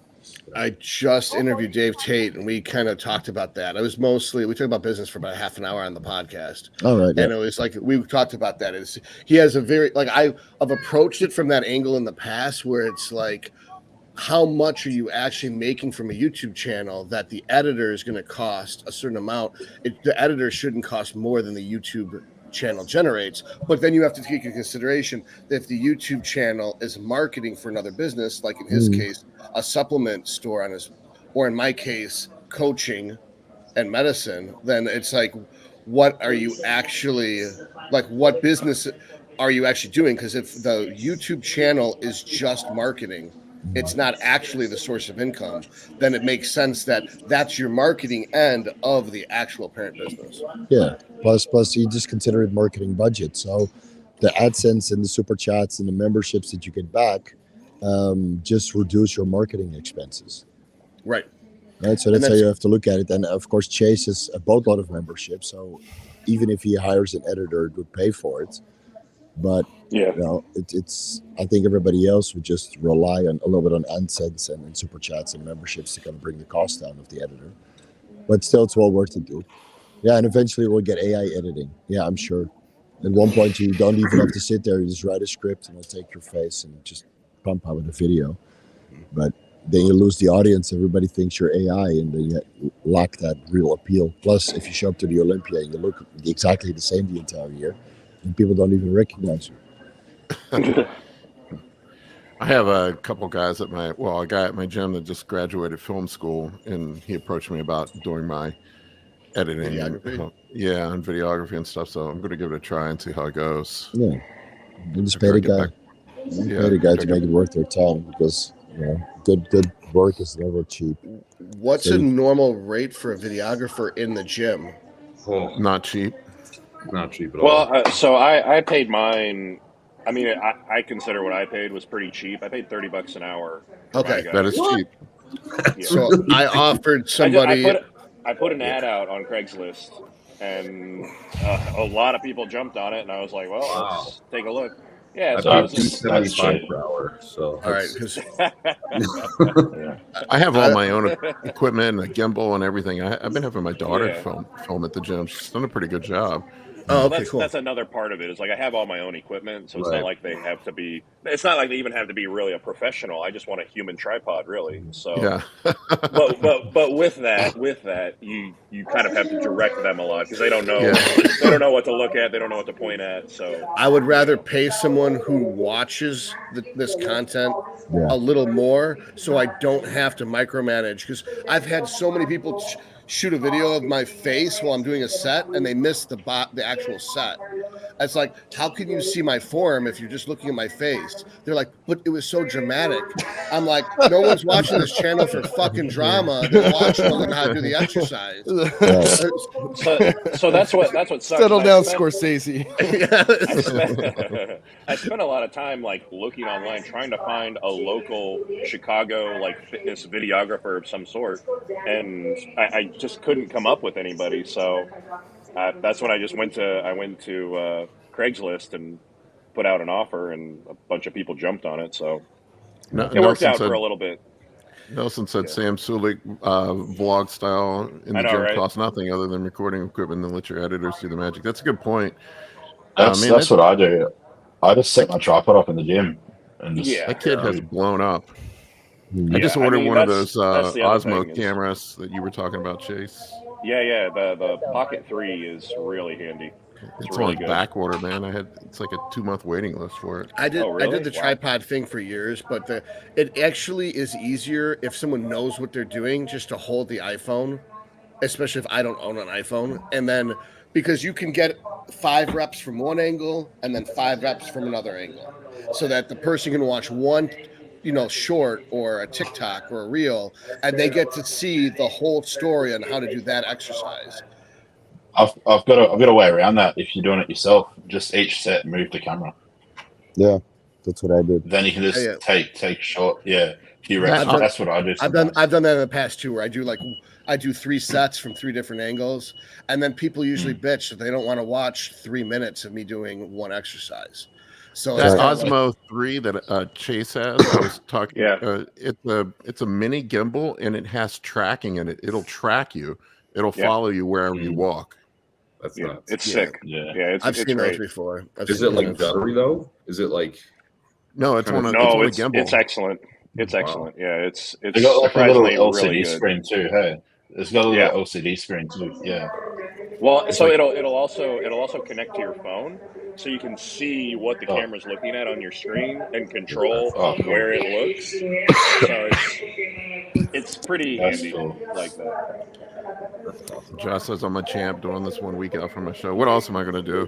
I just interviewed Dave Tate, and we kind of talked about that. We talked about business for about half an hour on the podcast. All right. And it was like, we talked about that. He has a very, I've approached it from that angle in the past where it's like, how much are you actually making from a YouTube channel that the editor is going to cost a certain amount? The editor shouldn't cost more than the YouTube channel generates, but then you have to take into consideration that if the YouTube channel is marketing for another business, like in his case, a supplement store on his, or in my case, coaching and medicine, then it's like, what are you actually, like, what business are you actually doing? Because if the YouTube channel is just marketing, it's not actually the source of income, then it makes sense that that's your marketing end of the actual parent business. Yeah. Plus, you just consider it marketing budget. So the AdSense and the super chats and the memberships that you get back just reduce your marketing expenses. Right. Right. So that's how you have to look at it. And of course, Chase has a boatload of memberships. So even if he hires an editor, it would pay for it. But you know, it's I think everybody else would just rely on a little bit on AdSense and super chats and memberships to kind of bring the cost down of the editor. But still, it's well worth it, dude. Yeah, and eventually we'll get AI editing. Yeah, I'm sure. At one point, you don't even have to sit there. You just write a script and it'll take your face and just pump out with a video. But then you lose the audience. Everybody thinks you're AI, and then you lack that real appeal. Plus, if you show up to the Olympia and you look exactly the same the entire year, and people don't even recognize you. I have a couple guys at a guy at my gym that just graduated film school, and he approached me about doing my editing and videography and stuff. So I'm going to give it a try and see how it goes. Yeah, you just pay the guy. Pay the guy to make it worth their time, because you know, good work is never cheap. What's a normal rate for a videographer in the gym? Not cheap. Not cheap at all. Well, so I paid mine. I mean, I consider what I paid was pretty cheap. I paid $30 an hour. Okay, that is cheap. Yeah. So I offered somebody. I put an ad out on Craigslist, and a lot of people jumped on it, and I was like, well, let's take a look. Yeah, so I paid $2.75 per hour. So all right, because I have all my own equipment and a gimbal and everything. I've been having my daughter film at the gym. She's done a pretty good job. Oh, okay, cool. That's another part of it. Is like I have all my own equipment, so it's not like they have to be. It's not like they even have to be really a professional. I just want a human tripod, really. So, but with that, you kind of have to direct them a lot because they don't know they don't know what to look at, they don't know what to point at. So I would rather pay someone who watches this content a little more, so I don't have to micromanage. Because I've had so many people shoot a video of my face while I'm doing a set, and they miss the actual set. It's like, how can you see my form if you're just looking at my face? They're like, but it was so dramatic. I'm like, no one's watching this channel for fucking drama. They're watching to learn how to do the exercise. So that's what sucks. Settle down, Scorsese. I spent a lot of time like looking online trying to find a local Chicago like fitness videographer of some sort, and I just couldn't come up with anybody. So that's when I went to Craigslist and put out an offer, and a bunch of people jumped on it. So it worked out for a little bit. Nelson said Sam Sulik vlog style in the gym costs nothing other than recording equipment, and let your editors do the magic. That's a good point. That's what I do. I just set my tripod up in the gym. And just, that kid has blown up. I just ordered one of those Osmo cameras that you were talking about, Chase. Yeah. The Pocket 3 is really handy. It's really on good. back order, man. It's like a 2-month waiting list for it. I did the tripod thing for years, but it actually is easier if someone knows what they're doing just to hold the iPhone, especially if I don't own an iPhone, and then because you can get 5 reps from one angle and then 5 reps from another angle, so that the person can watch one short or a TikTok or a reel, and they get to see the whole story on how to do that exercise. I've got a way around that. If you're doing it yourself, just each set move the camera. Yeah, that's what I did. Then you can just take short. Yeah, few reps. That's what I do. I've done that in the past too, where I do 3 sets from 3 different angles, and then people usually bitch that they don't want to watch 3 minutes of me doing one exercise. So that Osmo 3 that Chase has, I was talking. It's a mini gimbal, and it has tracking in it. It'll track you. It'll follow you wherever you walk. That's nuts. It's sick. I've seen those before. Is it like guttery though? Is it like? No, it's one of no. It's It's excellent. It's excellent. Yeah, it's They got like a little surprisingly LCD really good. screen too. Hey, it's got a little LCD screen too. Yeah. Well, It's so like- it'll also connect to your phone, so you can see what the camera's looking at on your screen and control Oh, cool. where it looks. So it's pretty That's handy cool. like that. Josh says I'm a champ doing this 1 week out from my show. What else am I going to do?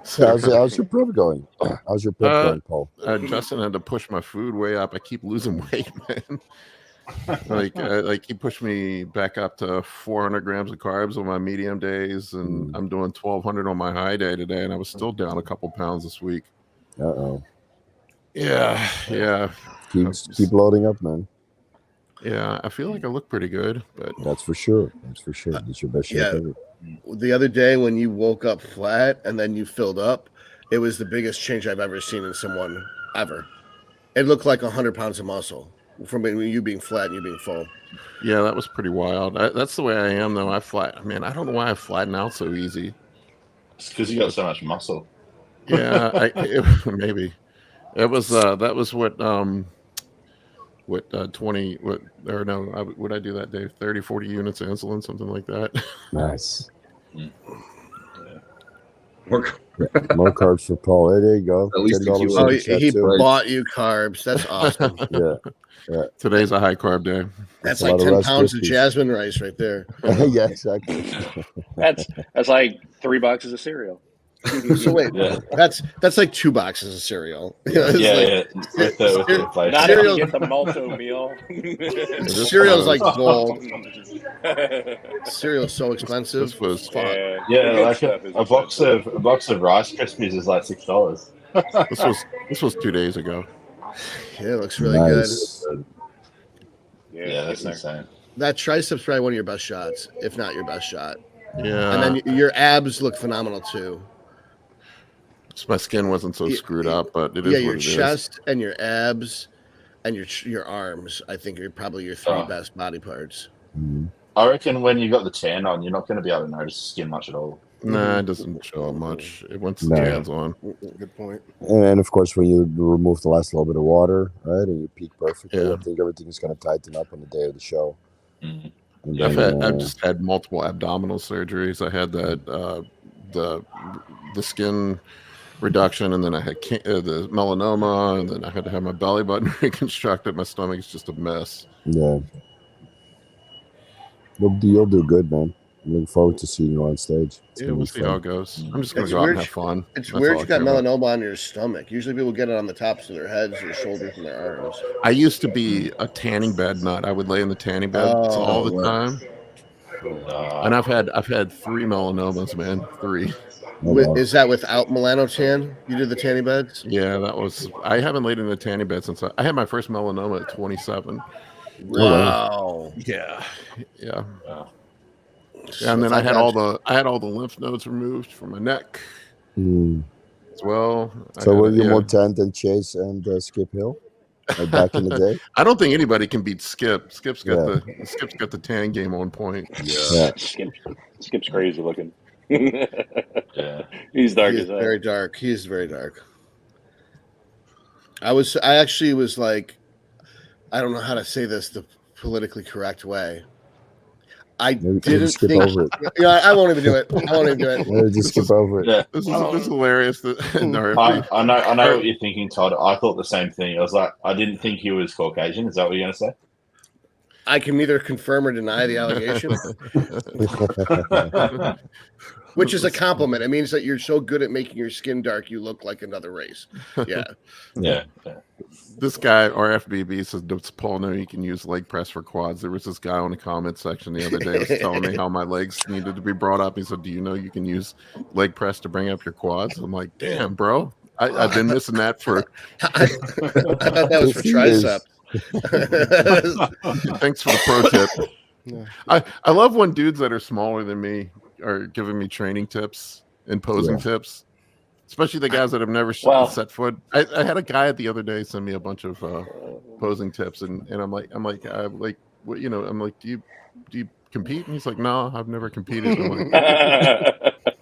How's your prep going? How's your prep going, Paul? Justin had to push my food way up. I keep losing weight, man. Like he pushed me back up to 400 grams of carbs on my medium days, and I'm doing 1,200 on my high day today, and I was still down a couple pounds this week. Yeah. Keep loading up, man. Yeah, I feel like I look pretty good, but that's for sure. That's your best shape ever. The other day when you woke up flat and then you filled up, it was the biggest change I've ever seen in someone ever. It looked like 100 pounds of muscle from you being flat and you being full. Yeah, that was pretty wild. That's the way I am, though. I don't know why I flatten out so easy. It's because you got so much muscle. Yeah, maybe. It was that was what 20 would I do that day? 30, 40 units of insulin, something like that. Nice. More carbs for Paul. Hey, there you go. At least he bought you carbs. That's awesome. Yeah. Today's a high carb day. That's like 10 pounds of jasmine rice right there. Yeah, exactly. That's like 3 boxes of cereal. So wait, that's like 2 boxes of cereal. Not if you get the Malto meal. Cereal's like gold. Cereal's so expensive. This was like a box of Rice Krispies is like $6. This was 2 days ago. Yeah, it looks really good. Yeah, that's insane. That tricep's probably one of your best shots, if not your best shot. Yeah, and then your abs look phenomenal too. So my skin wasn't so screwed up, but it is. Yeah, your what it chest and your abs and your arms, I think, are probably your 3 best body parts. I reckon when you got the tan on, you're not going to be able to notice the skin much at all. Nah, it doesn't show up much. It once the tan's on. Good point. And of course, when you remove the last little bit of water, right, and you peak perfectly, I think everything is going to tighten up on the day of the show. I've just had multiple abdominal surgeries. I had that the skin reduction, and then I had the melanoma, and then I had to have my belly button reconstructed. My stomach is just a mess. Yeah, you'll do good, man. I'm looking forward to seeing you on stage. We'll see how it goes. I'm just going to go out and have fun. It's weird you got melanoma on your stomach. Usually people get it on the tops of their heads, their shoulders, and their arms. I used to be a tanning bed nut. I would lay in the tanning bed all the time. And I've had 3 melanomas, man. 3. Is that without melanotan? You did the tanning beds? Yeah, I haven't laid in a tanning bed since I had my first melanoma at 27. Wow. Yeah. And then I had all the lymph nodes removed from my neck as well. So were you more tan than Chase and Skip Hill back in the day? I don't think anybody can beat Skip. Skip's got the tan game on point. Yeah. Skip's crazy looking. He's dark as hell. Very dark. He's very dark. I actually was like, I don't know how to say this the politically correct way. I didn't skip think. over it. Yeah, I won't even do it. I won't even do it. Just skip over it. Yeah. This is hilarious. I know what you're thinking, Todd. I thought the same thing. I was like, I didn't think he was Caucasian. Is that what you're going to say? I can neither confirm or deny the allegation, which is a compliment. It means that you're so good at making your skin dark, you look like another race. Yeah. This guy, RFBB, says, does Paul know you can use leg press for quads? There was this guy on the comment section the other day was telling me how my legs needed to be brought up. He said, do you know you can use leg press to bring up your quads? I'm like, damn, bro. I've been missing that for... I thought that was for tricep. Thanks for the pro tip. Yeah. I love when dudes that are smaller than me are giving me training tips and posing tips, especially the guys that have never set foot. I had a guy the other day send me a bunch of posing tips, and I'm like, what, you know, I'm like, do you compete? And he's like, no, I've never competed. I'm like,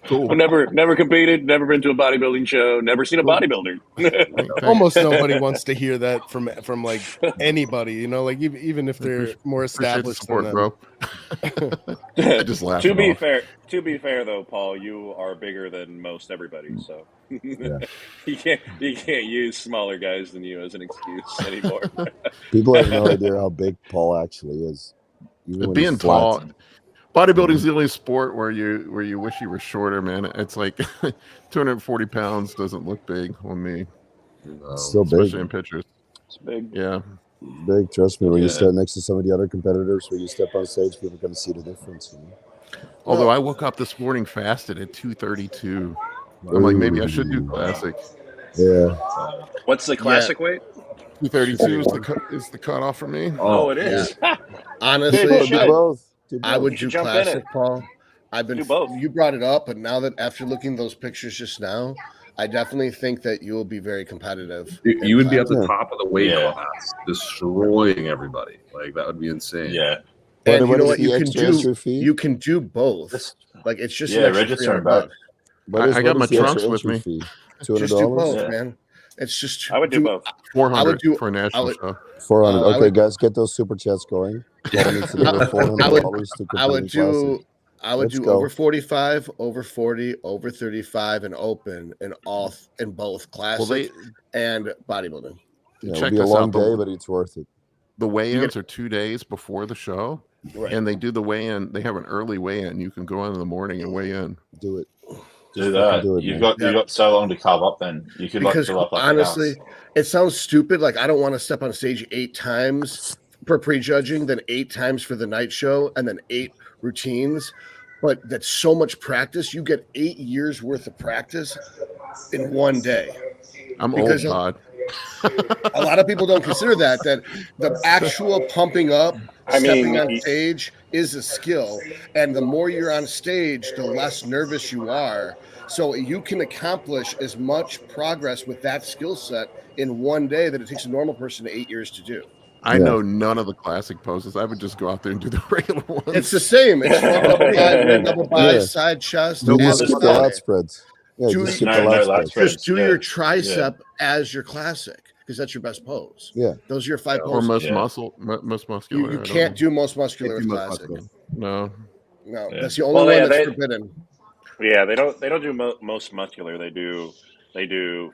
Cool. I've never competed, never been to a bodybuilding show, never seen a bodybuilder. Almost nobody wants to hear that from like anybody, you know, like even if they're more Appreciate the established support, than bro. I just laughed. To be fair though, Paul, you are bigger than most everybody, so you can't use smaller guys than you as an excuse anymore. People have no idea how big Paul actually is. Even when Being he's flat. tall, bodybuilding's the only sport where you wish you were shorter, man. It's like 240 pounds doesn't look big on me. It's still big. Especially in pictures. It's big. Yeah. Big, trust me. When you stand next to some of the other competitors, when you step on stage, people are going to see the difference. You know? Although I woke up this morning fasted at 232. I'm like, maybe I should do classic. Yeah. What's the classic weight? 232 is the cutoff for me. Oh, it is. Yeah. Honestly, do both. I would do jump in classic, it. Paul. I've been Do both. You brought it up, but now that after looking at those pictures just now, I definitely think that you will be very competitive. You would be at the Yeah. top of the weight class, destroying everybody. Like that would be insane. Yeah. And What you know is what? the You can extra fee? you can do both. Like it's just Yeah, an extra register $300 both. I got my trunks with me. $200. Just do both, Yeah. man. It's just I would do both. 400 I would do- for a national I would- show. 400. I Okay, would- guys, get those super chats going. Get them into the $400 to I would complete classic. do Let's go. over 45, over 40, over 35, and open in both classic and bodybuilding. Yeah, Check it'll be a this long out, day, but it's worth it. The weigh-ins are 2 days before the show, Right. and they do the weigh-in. They have an early weigh-in. You can go in the morning and weigh in. Do it. Do that. Do it, you've man. got so long to carve up. Then you could Because fill up like honestly, an ounce. it sounds stupid. Like I don't want to step on stage 8 times for prejudging, then 8 times for the night show, and then 8 routines. But that's so much practice. You get 8 years worth of practice in one day. I'm Because old, Todd. A lot of people don't consider that the actual pumping up, stepping on he- stage is a skill. And the more you're on stage, the less nervous you are. So you can accomplish as much progress with that skill set in one day that it takes a normal person 8 years to do. I know none of the classic poses. I would just go out there and do the regular ones. It's the same. It's one double by, side chest. You all just the skip the time. lat spreads. Yeah, Do just skip no, the no lat lat spreads. Just do your tricep as your classic because that's your best pose. Yeah. Those are your 5 or poses. most muscular. You I don't can't know. do most muscular with Can't do most classic. muscular. No. No, Yeah. that's the only one that's forbidden. Yeah, they don't do most muscular. They do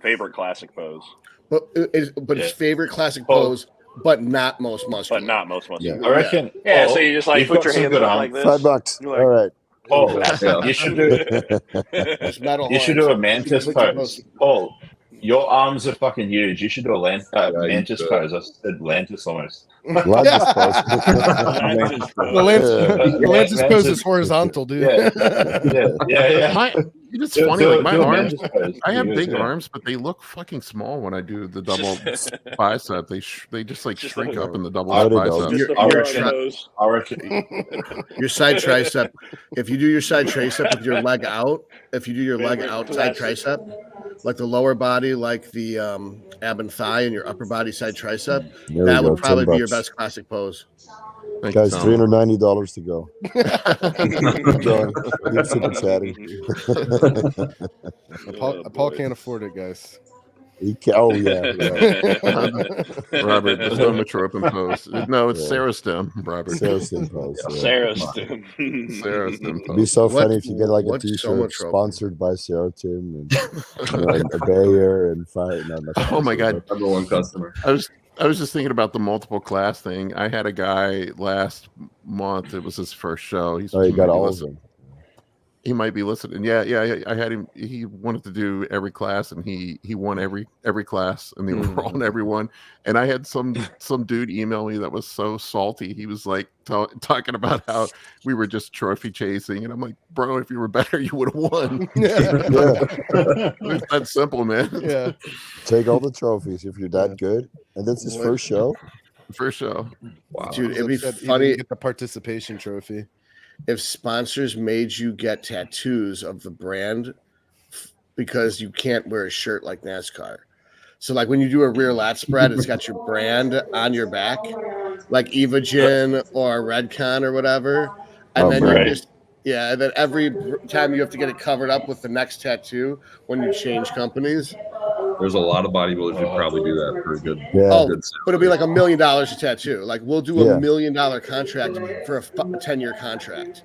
favorite classic pose, But it's favorite classic Oh. pose, but not most muscular. but not most muscular. I reckon. Yeah, oh, so you just like you've put got your some hands good up arm. like this. $5. You're like- All right. Oh, you should do. It's metal You should arms. do a mantis Look at pose. Paul, your arms are fucking huge. You should do a mantis should. pose. I said lantis almost. Lantis pose. The Lantis pose is horizontal, dude. Yeah. It's funny. Like my arms, I have big Yeah. arms, but they look fucking small when I do the double bicep. They just like Just shrink like- up in the double How did those- bicep. Just You're the tra- pose. I reckon. Your side tricep. If you do your side tricep with your leg out, if you do your leg outside tricep, like the lower body, like the ab and thigh, and your upper body side tricep, There that we would go, probably be your $10. best classic pose. Thank you, Guys, Tom. $390 to go. Keep going. Keep super chatting. Paul can't afford it, guys. Oh, yeah. Robert, just don't mature up and pose. No, it's Yeah. Sarah Stem, Robert. Sales thing pose. Yeah. Sarah's Sarah Stem It'd be pose. so What- funny if you get like a what's t-shirt Somatropin? sponsored by Sarah Tim and a Bayer and Fire. No, not Oh my God. Number one customer. I was just thinking about the multiple class thing. I had a guy last month. It was his first show. Oh, you he got might be all of listening. them. He might be listening. Yeah. I had him. He wanted to do every class, and he won every class, and they were all in every one. And I had some dude email me that was so salty. He was like talking about how we were just trophy chasing, and I'm like, bro, if you were better, you would have won. Yeah. It's that simple, man. Yeah. Take all the trophies if you're that good. And that's his first show. First show. Wow. Dude, it'd be Upset he didn't funny get the participation trophy. if sponsors made you get tattoos of the brand because you can't wear a shirt like NASCAR. So like when you do a rear lat spread, it's got your brand on your back, like Evogen or Redcon or whatever. And Oh, then right. Yeah, and then every time you have to get it covered up with the next tattoo when you change companies. There's a lot of bodybuilders who probably do that for a good. Yeah. Oh, good but it'll be like $1 million a tattoo. Like we'll do Yeah. $1 million contract for a 10-year contract.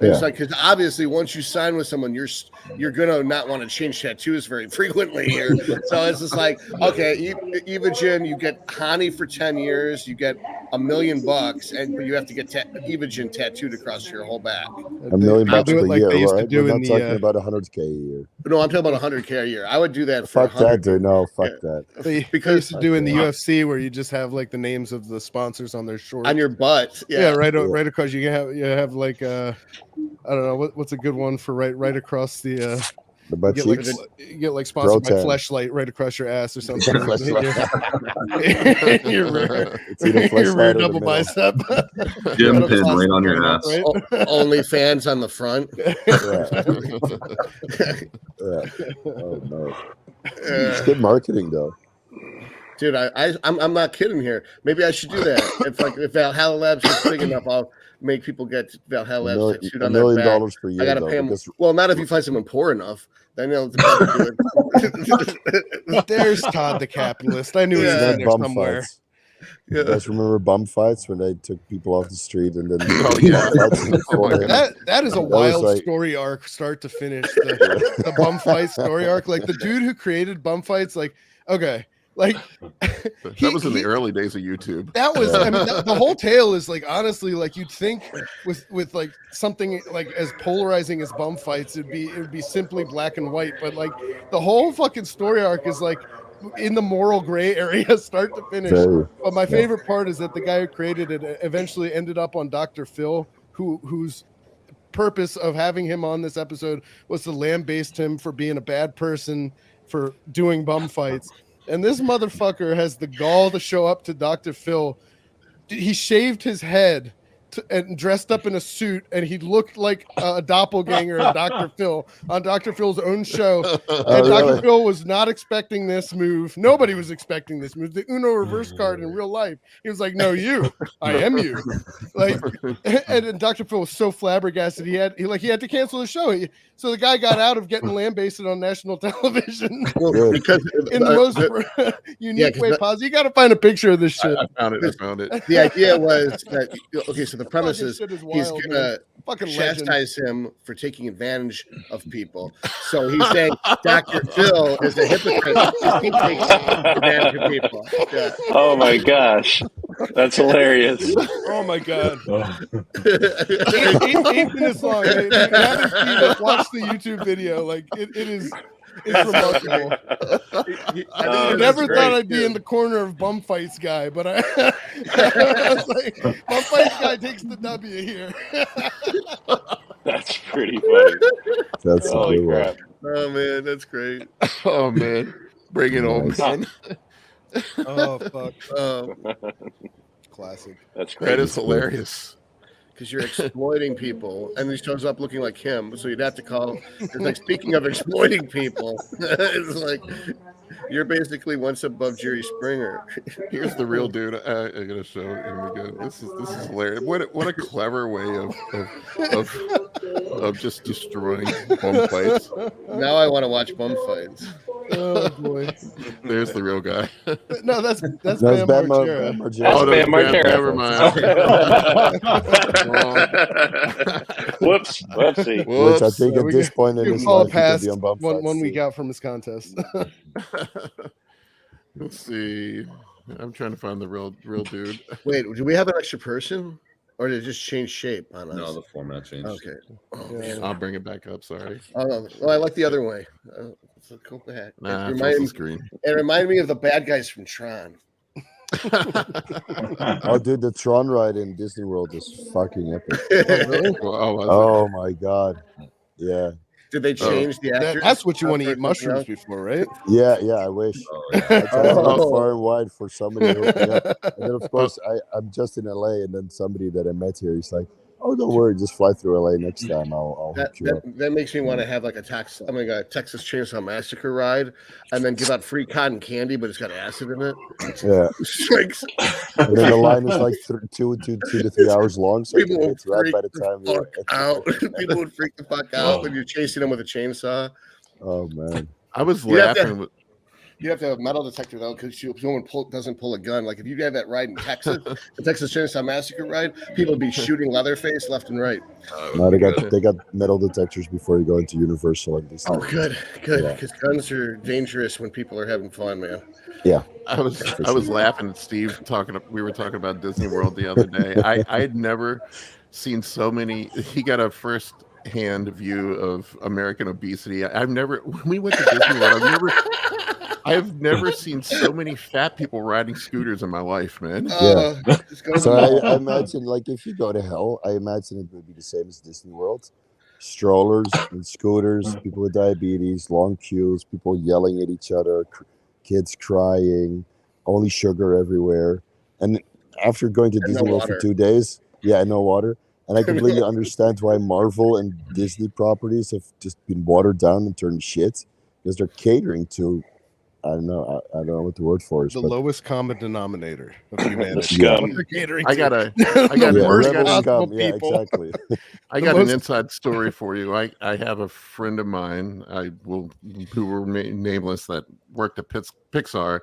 Yeah. It's like, because obviously once you sign with someone, you're gonna not want to change tattoos very frequently here. So it's just like, okay, Evogen, you get Hani for 10 years, you get $1 million, and but you have to get Evogen tattooed across your whole back. $1 million They do per it like year, they used to right? do We're in not the, talking about 100K a year. No, I'm talking about 100K a year. I would do that for Fuck that, 100. dude. No, fuck Yeah. that. they Because- used to do in the UFC where you just have like the names of the sponsors on their shorts. On your butt. yeah, Yeah. right across. You have like I don't know what's a good one for right across the The butt you get, cheeks. like, you get like sponsored by Pro-Tan. Fleshlight right across your ass or something. Fleshlight. your rear, It's either your Fleshlight rear or the double middle. bicep. Gym Got a pin plastic right on your going up, ass. right? Only fans on the front. Yeah. Oh no. It's Uh, good marketing though. Dude, I'm not kidding here. Maybe I should do that. If Valhalla Labs is big enough, I'll make people get Valhalla Labs tattooed $1 on their million back. per year. I gotta though, pay them. because Well, not if you find someone poor enough. Then they'll do it. There's Todd the capitalist. I knew he was Yeah. in there bum somewhere. fights. You guys remember bum fights when they took people off the street and then Oh, yeah. fights in the corner? That is a was wild like- story arc, start to finish. The bum fight story arc, like the dude who created bum fights, like okay, like That was in the early days of YouTube. that was. I mean, the whole tale is like honestly, like you'd think with like something like as polarizing as bum fights, it would be simply black and white, but like the whole fucking story arc is like in the moral gray area, start to finish. Very. But my favorite part is that the guy who created it eventually ended up on Dr. Phil, whose purpose of having him on this episode was to lambaste him for being a bad person for doing bum fights. And this motherfucker has the gall to show up to Dr. Phil. He shaved his head and dressed up in a suit, and he looked like a doppelganger of Dr. Phil on Dr. Phil's own show. And Dr. really? Phil was not expecting this move. Nobody was expecting this move. The Uno reverse card in real life. He was like, "No, you. I am you." Like, and Dr. Phil was so flabbergasted he had to cancel the show. So the guy got out of getting lambasted on national television Well, because in the most unique 'cause way possible. You got to find a picture of this shit. I found it. the idea was that okay, so the premise Fucking is shit is he's wild, gonna man. Fucking legend. chastise him for taking advantage of people. So he's saying Dr. Phil is a hypocrite because he takes advantage of people. Yeah. Oh my gosh, that's hilarious. Oh my god. 8 minutes long. If you haven't seen it, watch the YouTube video. Like it's remarkable. I never thought I'd be in the corner of bum fights guy, but I was like, bum fights guy takes the W here. That's pretty funny. That's a Holy good one. crap. Oh man, that's great. Oh man, bring it on, man. Oh fuck. Classic. That's That great. is hilarious. Because you're exploiting people, and he shows up looking like him. So you'd have to call. It's like, speaking of exploiting people, it's like you're basically once above Jerry Springer. Here's the real dude. I gotta show. Here we go. This is hilarious. What a clever way of just destroying bum fights. Now I want to watch bum fights. Oh boy. There's the real guy. No, that's That's Bam Bam Margera. Margera. That's Oh, Bam Margera. Never mind. Whoops. Whoopsie. Which I think So at we this can- point in Give his Paul life, he could past be on bum one fights, week too. out from his contest. Let's see. I'm trying to find the real dude. Wait, do we have an extra person, or did it just change shape on us? No, the format changed. Okay. Yeah. I'll bring it back up. Sorry. Oh, well, I like the other way. So go back. Nah, it, it's off the reminded, screen. it reminded me of the bad guys from Tron. Oh, dude, the Tron ride in Disney World is fucking epic. Oh my god. Yeah. Did they change the actors? That's what you want to eat Something mushrooms else? before, right? Yeah, I wish. Oh, I yeah. tried to look Oh. far and wide for somebody to hook me up. And then of course I'm just in LA, and then somebody that I met here, he's like, Oh, don't worry. Just fly through LA next time. I'll hook you up. That makes me want to have like a Texas Chainsaw Massacre ride, and then give out free cotton candy, but it's got acid in it. Yeah. And then the line is like 2 to 3 hours long, so People you would get right freak by the the time you're fuck out. People would freak the fuck out when you're chasing them with a chainsaw. Oh man, I was laughing. You have to have a metal detector though, because someone doesn't pull a gun. Like if you had that ride in Texas, the Texas Chainsaw Massacre ride, people would be shooting Leatherface left and right. No, they got metal detectors before you go into Universal and this. Oh, good, because guns are dangerous when people are having fun, man. Yeah, I was laughing at Steve we were talking about Disney World the other day. I had never seen so many. He got a first-hand view of American obesity. When we went to Disney World, I've never seen so many fat people riding scooters in my life, man. Yeah. So I imagine, like, if you go to hell, I imagine it would be the same as Disney World. Strollers and scooters, people with diabetes, long queues, people yelling at each other, kids crying, only sugar everywhere. And after going to Disney World for 2 days, no water. And I completely understand why Marvel and Disney properties have just been watered down and turned shit, because they're catering to, I don't know what the word for is. The lowest common denominator of humanity. Scum. I got exactly. I got an inside story for you. I have a friend of mine, who were nameless, that worked at Pixar,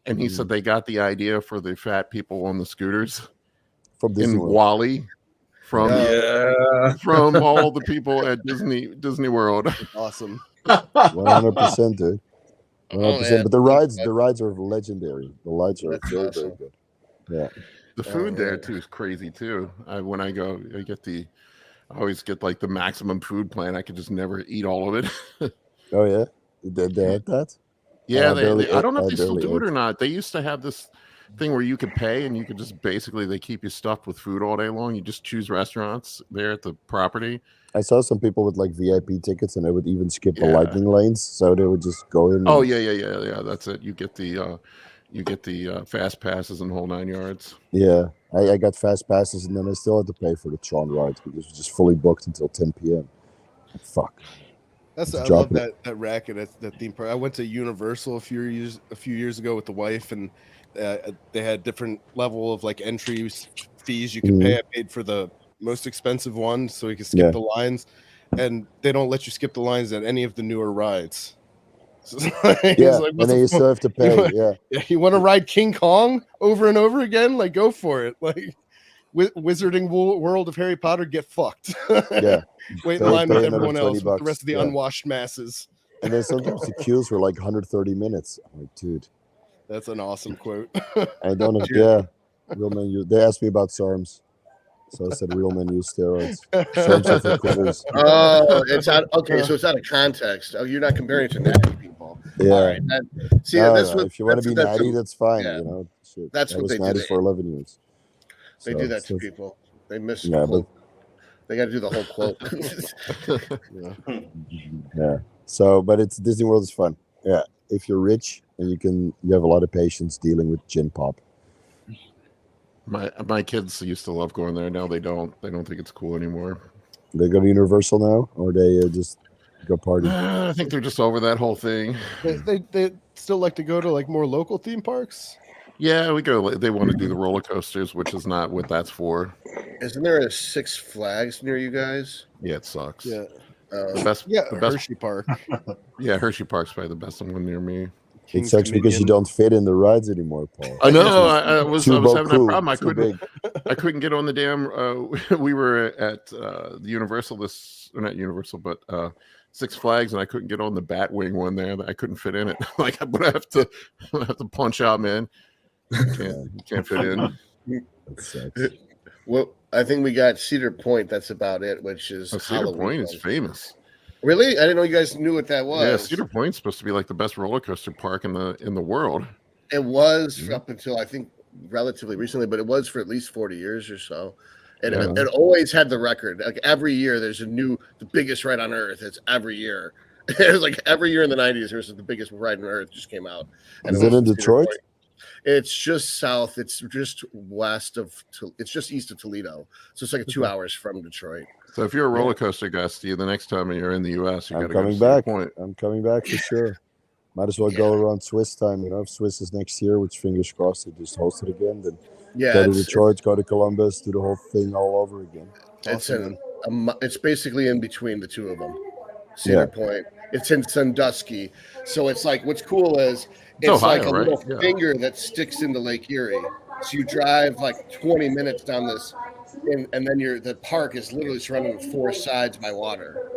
and he said they got the idea for the fat people on the scooters from Disney in World. WALL-E. From all the people at Disney World. Awesome. 100%, dude. 100%. But the rides are legendary. The rides are very good. Yeah. The food there too is crazy too. When I go, I always get like the maximum food plan. I could just never eat all of it. Oh yeah, they had that. Yeah, I don't know if they still do it or not. They used to have this thing where you could pay and you could just they keep you stuffed with food all day long. You just choose restaurants there at the property. I saw some people with like VIP tickets, and they would even skip the lightning lanes, so they would just go in. Oh yeah. That's it. You get the fast passes and whole 9 yards. Yeah, I got fast passes, and then I still had to pay for the Tron rides because it was just fully booked until 10 p.m. Fuck. I love that racket at that theme park. I went to Universal a few years ago with the wife, and they had different level of like entry fees you could pay. I paid for the most expensive one so you can skip the lines, and they don't let you skip the lines at any of the newer rides. So and then you still have to pay. You want to ride King Kong over and over again? Like, go for it. Like, Wizarding World of Harry Potter, get fucked. Wait in line with everyone else, with the rest of the unwashed masses. And then sometimes the queues were like 130 minutes. I'm like, dude, that's an awesome quote. I don't know. Real men use. They asked me about SARMs, so I said real men use steroids. SARMs are for quitters. Oh, it's out. Okay, so it's out of context. Oh, you're not comparing it to natty people. Yeah. All right. If you want to be natty, that's fine. Yeah. You know, shit. That's what they natty do. for 11 years. They do that to people. They miss the quote. They got to do the whole quote. Yeah. So, but it's Disney World is fun. Yeah. If you're rich and you have a lot of patience dealing with gin pop. My kids used to love going there. Now they don't. They don't think it's cool anymore. They go to Universal now, or they just go party? I think they're just over that whole thing. They still like to go to like more local theme parks. Yeah, we go. They want to do the roller coasters, which is not what that's for. Isn't there a Six Flags near you guys? Yeah, it sucks. Yeah, the best. Hershey Park. Yeah, Hershey Park's probably the best one near me. It sucks because you don't fit in the rides anymore, Paul. I know. I was having that problem. I Big. couldn't get on the damn. We were at the Universal not Universal, but Six Flags, and I couldn't get on the Batwing one there. I couldn't fit in it. Like, I'm gonna have to punch out, man. You can't fit in. Well, I think we got Cedar Point. That's about it. Which is Cedar Point is famous. Really? I didn't know you guys knew what that was. Yeah, Cedar Point's supposed to be like the best roller coaster park in the world. It was up until I think relatively recently, but it was for at least 40 years or so. And it always had the record. Like every year, there's the biggest ride on earth. It's every year. It was like every year in the 90s, there was the biggest ride on earth just came out. And is it in Detroit? It's just south. It's just west of. It's just east of Toledo. So it's like 2 hours from Detroit. So if you're a roller coaster guy, Steve, the next time you're in the U.S., you got to go to coming Cedar back. Point. I'm coming back for sure. Might as well go around SWIS time. You know, if SWIS is next year, which fingers crossed they just host it again, then go to Detroit, go to Columbus, do the whole thing all over again. It's basically in between the two of them. Cedar Point. It's in Sandusky. So it's like, what's cool is it's Ohio, like a right? little finger that sticks into Lake Erie. So you drive like 20 minutes down this, and then the park is literally surrounded on 4 sides by water.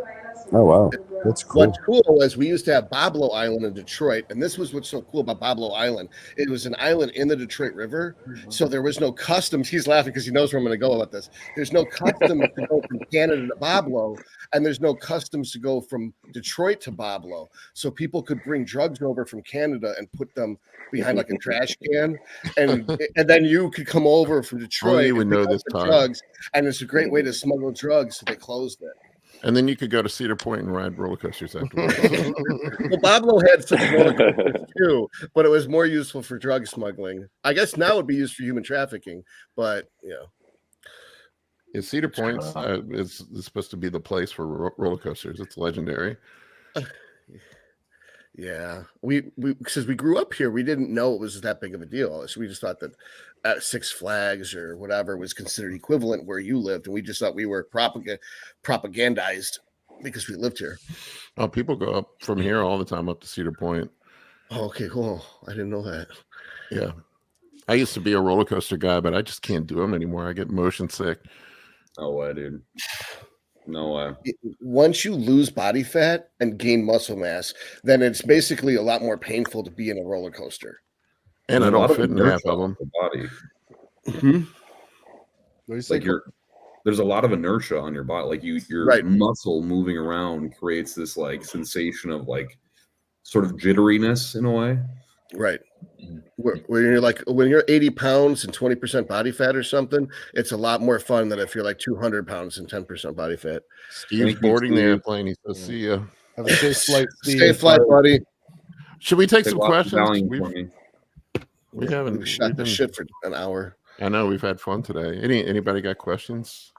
Oh, wow. That's cool. What's cool is we used to have Boblo Island in Detroit, and this was what's so cool about Boblo Island. It was an island in the Detroit River, so there was no customs. He's laughing because he knows where I'm going to go about this. There's no customs to go from Canada to Boblo, and there's no customs to go from Detroit to Boblo. So people could bring drugs over from Canada and put them behind like a trash can, and then you could come over from Detroit you would and know pick this up the time. drugs, and it's a great way to smuggle drugs, so they closed it. And then you could go to Cedar Point and ride roller coasters afterwards. Well, Boblo had some roller coasters too, but it was more useful for drug smuggling. I guess now it would be used for human trafficking, but Cedar Point is supposed to be the place for roller coasters. It's legendary. Yeah, we because we grew up here, we didn't know it was that big of a deal. So we just thought that at Six Flags or whatever was considered equivalent where you lived, and we just thought we were propagandized because we lived here. Oh, people go up from here all the time up to Cedar Point. Oh, okay, cool. I didn't know that. Yeah, I used to be a roller coaster guy, but I just can't do them anymore. I get motion sick. No way, dude. No way. Once you lose body fat and gain muscle mass, then it's basically a lot more painful to be in a roller coaster. And I don't fit in half of them. Body. Like there's a lot of inertia on your body. Like your muscle moving around creates this like sensation of like sort of jitteriness in a way. Right. When you're 80 pounds and 20% body fat or something, it's a lot more fun than if you're like 200 pounds and 10% body fat. Steve's boarding the airplane. He says, "See ya. Have a safe flight, Steve. Safe flight, buddy." Should we take some questions? We haven't We've shot the shit for an hour. I know we've had fun today. Anybody got questions?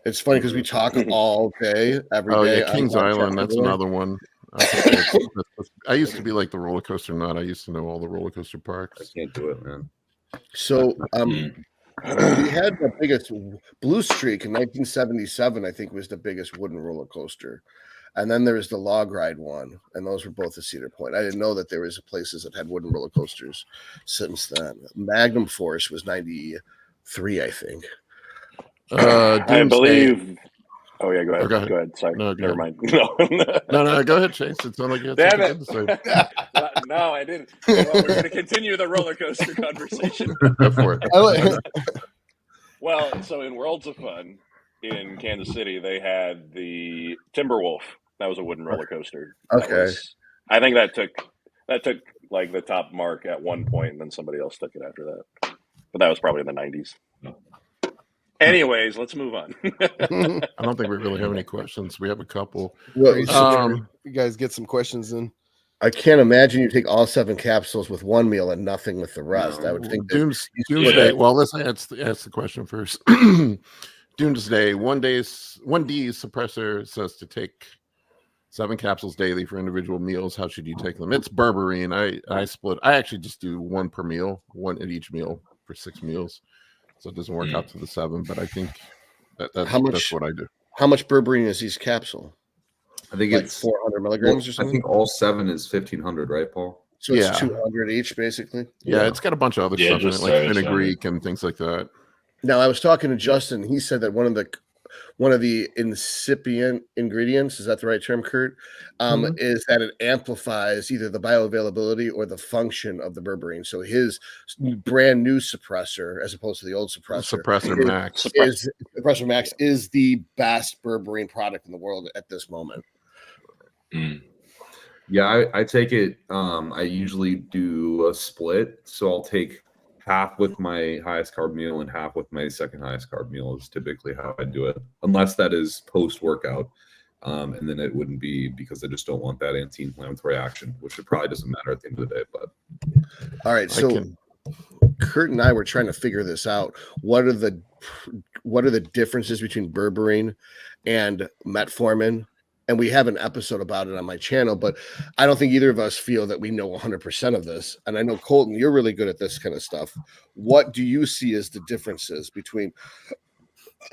It's funny because we talk all day, every day. Oh yeah, Kings Island. That's another one. I used to be like the roller coaster nut. I used to know all the roller coaster parks. I can't do it, man. So we had the biggest Blue Streak in 1977. I think was the biggest wooden roller coaster, and then there was the log ride one, and those were both at Cedar Point. I didn't know that there was places that had wooden roller coasters since then. Magnum Force was 93, I think. I believe. Oh yeah, go ahead. Go ahead. Sorry, no, never mind. No. Go ahead, Chase. It sounded like you had something to say. No, I didn't. Well, we're going to continue the roller coaster conversation. Go for it. Well, so in Worlds of Fun in Kansas City, they had the Timberwolf. That was a wooden roller coaster. Okay. I think that took like the top mark at one point, and then somebody else took it after that. But that was probably in the 90s. Anyways, let's move on. I don't think we really have any questions. We have a couple. Well, you guys get some questions in. I can't imagine you take all 7 capsules with one meal and nothing with the rest. I would think Doomsday. Well, let's ask the question first. Doomsday. 1D Suppressor says to take 7 capsules daily for individual meals. How should you take them? It's Berberine. I split. I actually just do 1 per meal, 1 at each meal for 6 meals. So it doesn't work out to the 7, but I think that's what I do. How much Berberine is each capsule? I think like it's 400 milligrams or something. I think all 7 is 1,500, right, Paul? So it's 200 each, basically. Yeah, it's got a bunch of other stuff in it, like fenugreek and things like that. Now, I was talking to Justin. He said that one of the incipient ingredients, is that the right term, Kurt? Is that it amplifies either the bioavailability or the function of the berberine. So his brand new suppressor, as opposed to the old suppressor, Suppressor Max is the best berberine product in the world at this moment. Yeah, I take it. I usually do a split, so I'll take half with my highest carb meal and half with my second highest carb meal is typically how I do it, unless that is post workout. And then it wouldn't be because I just don't want that anti-inflammatory action, which it probably doesn't matter at the end of the day. But All right, so Kurt and I were trying to figure this out. What are the differences between berberine and metformin? And we have an episode about it on my channel, but I don't think either of us feel that we know 100% of this. And I know, Colton, you're really good at this kind of stuff. What do you see as the differences between,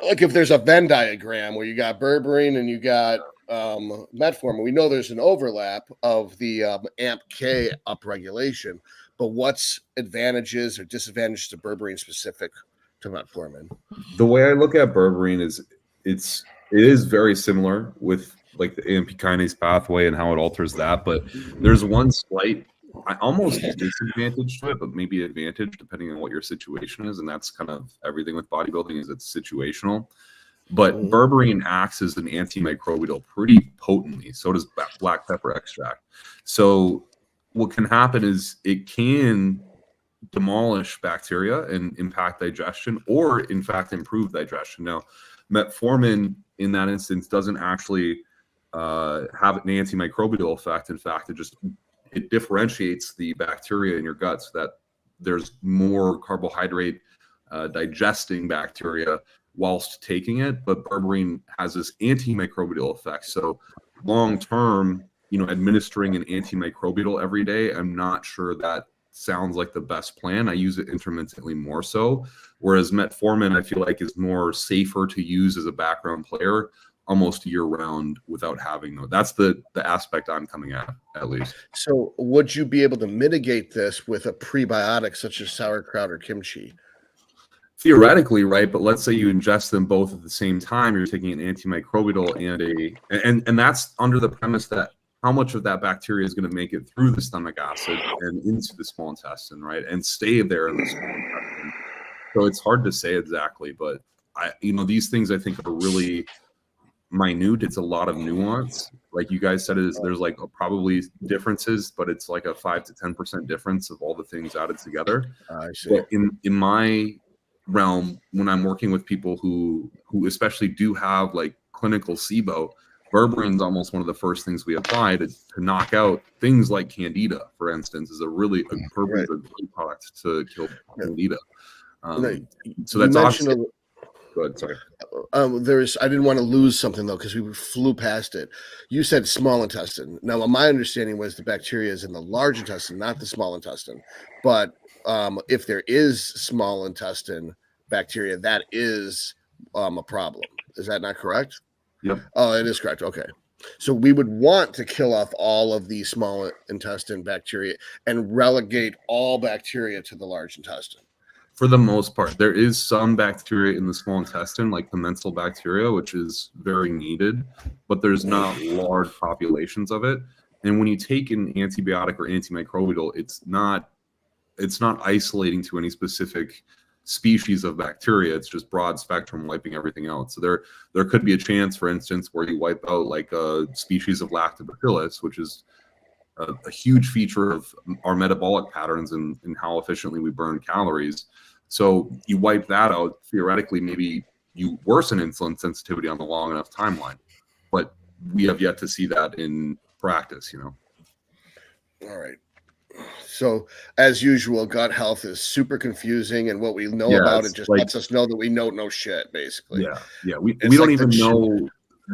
like, if there's a Venn diagram where you got berberine and you got metformin, we know there's an overlap of the AMP-K upregulation, but what's advantages or disadvantages to berberine specific to metformin? The way I look at berberine is it is very similar with like the AMP kinase pathway and how it alters that, but there's one slight, almost disadvantage to it, but maybe advantage depending on what your situation is, and that's kind of everything with bodybuilding is it's situational. But berberine acts as an antimicrobial pretty potently. So does black pepper extract. So what can happen is it can demolish bacteria and impact digestion, or in fact improve digestion. Now, metformin in that instance doesn't actually have an antimicrobial effect. In fact, it differentiates the bacteria in your gut so that there's more carbohydrate digesting bacteria whilst taking it. But berberine has this antimicrobial effect. So long term, administering an antimicrobial every day, I'm not sure that sounds like the best plan. I use it intermittently more so. Whereas metformin, I feel like is more safer to use as a background player almost year round without having those. That's the aspect I'm coming at least. So would you be able to mitigate this with a prebiotic such as sauerkraut or kimchi? Theoretically, right? But let's say you ingest them both at the same time, you're taking an antimicrobial and that's under the premise that how much of that bacteria is going to make it through the stomach acid and into the small intestine, right? And stay there in the small intestine. So it's hard to say exactly, but these things I think are really minute. It's a lot of nuance. Like you guys said, there's like probably differences, but it's like a 5 to 10% difference of all the things added together. I see. But in my realm, when I'm working with people who especially do have like clinical SIBO, berberine is almost one of the first things we apply to knock out things like candida, for instance, is berberine is a great product to kill candida. So that's obviously. Go ahead, sorry. I didn't want to lose something though, because we flew past it. You said small intestine. Now, my understanding was the bacteria is in the large intestine, not the small intestine. But if there is small intestine bacteria, that is a problem. Is that not correct? Yep. Oh, it is correct. Okay. So we would want to kill off all of the small intestine bacteria and relegate all bacteria to the large intestine. For the most part, there is some bacteria in the small intestine, like the Mentzer bacteria, which is very needed, but there's not large populations of it. And when you take an antibiotic or antimicrobial, it's not isolating to any specific species of bacteria. It's just broad spectrum, wiping everything out. So there could be a chance, for instance, where you wipe out like a species of lactobacillus, which is a huge feature of our metabolic patterns and how efficiently we burn calories. So you wipe that out, theoretically, maybe you worsen insulin sensitivity on the long enough timeline. But we have yet to see that in practice, All right. So as usual, gut health is super confusing, and what we know about it just lets us know that we know no shit, basically. Yeah. We don't even know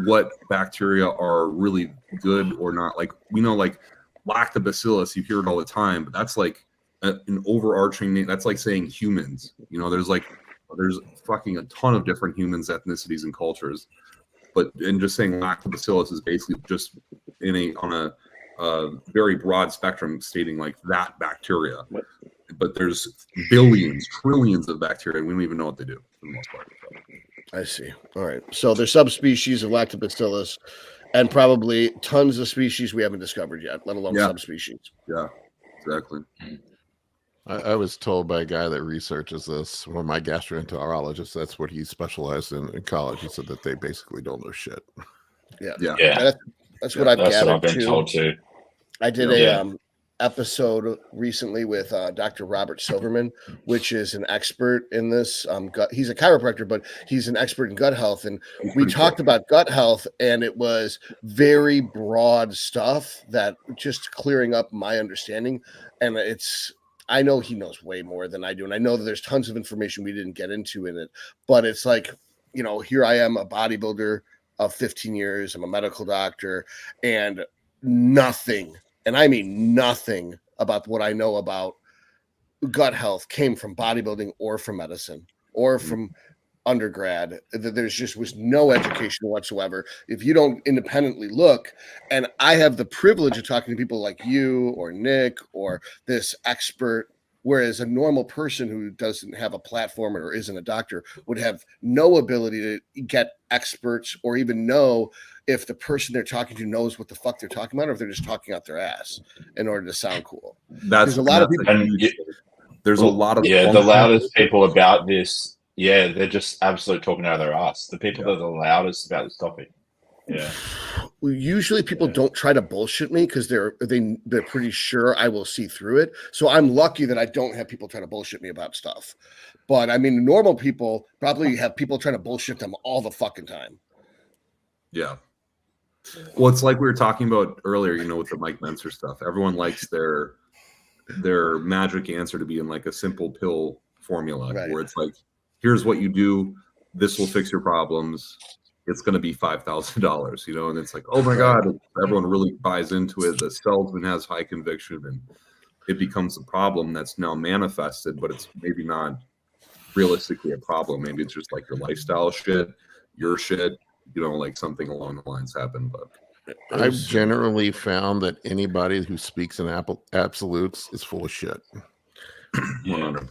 what bacteria are really good or not. Like we know like lactobacillus, you hear it all the time, but that's like an overarching name. That's like saying humans. There's fucking a ton of different humans, ethnicities, and cultures. And just saying lactobacillus is basically just on a very broad spectrum stating like that bacteria. But there's billions, trillions of bacteria, and we don't even know what they do for the most part. I see. All right. So there's subspecies of lactobacillus and probably tons of species we haven't discovered yet, let alone subspecies. Yeah, exactly. I was told by a guy that researches this, one of my gastroenterologists, that's what he specialized in college. He said that they basically don't know shit. Yeah. That's what I've gathered. What I've been told too. I did a episode recently with Dr. Robert Silverman, which is an expert in this. He's a chiropractor, but he's an expert in gut health. And we talked about gut health, and it was very broad stuff that just clearing up my understanding. And I know he knows way more than I do, and I know that there's tons of information we didn't get into in it, but it's like, you know, here I am, a bodybuilder of 15 years, I'm a medical doctor, and nothing, and I mean nothing about what I know about gut health came from bodybuilding or from medicine or from undergrad. There's just was no education whatsoever if you don't independently look. And I have the privilege of talking to people like you or Nick or this expert, whereas a normal person who doesn't have a platform or isn't a doctor would have no ability to get experts or even know if the person they're talking to knows what the fuck they're talking about, or if they're just talking out their ass in order to sound cool. That's a lot of people. There's a lot of the loudest people about this. Yeah, they're just absolutely talking out of their ass. The people that are the loudest about this topic. Yeah. Well, usually people don't try to bullshit me because they're pretty sure I will see through it. So I'm lucky that I don't have people try to bullshit me about stuff. But I mean, normal people probably have people trying to bullshit them all the fucking time. Yeah. Well, it's like we were talking about earlier, you know, with the Mike Mentzer stuff. Everyone likes their magic answer to be in like a simple pill formula, right, where it's like, here's what you do, this will fix your problems, it's going to be $5,000, you know, and it's like, oh my God, everyone really buys into it. The salesman has high conviction, and it becomes a problem that's now manifested, but it's maybe not realistically a problem. Maybe it's just like your lifestyle shit, your shit, you know, like something along the lines happened. But I've generally found that anybody who speaks in absolutes is full of shit. 100%.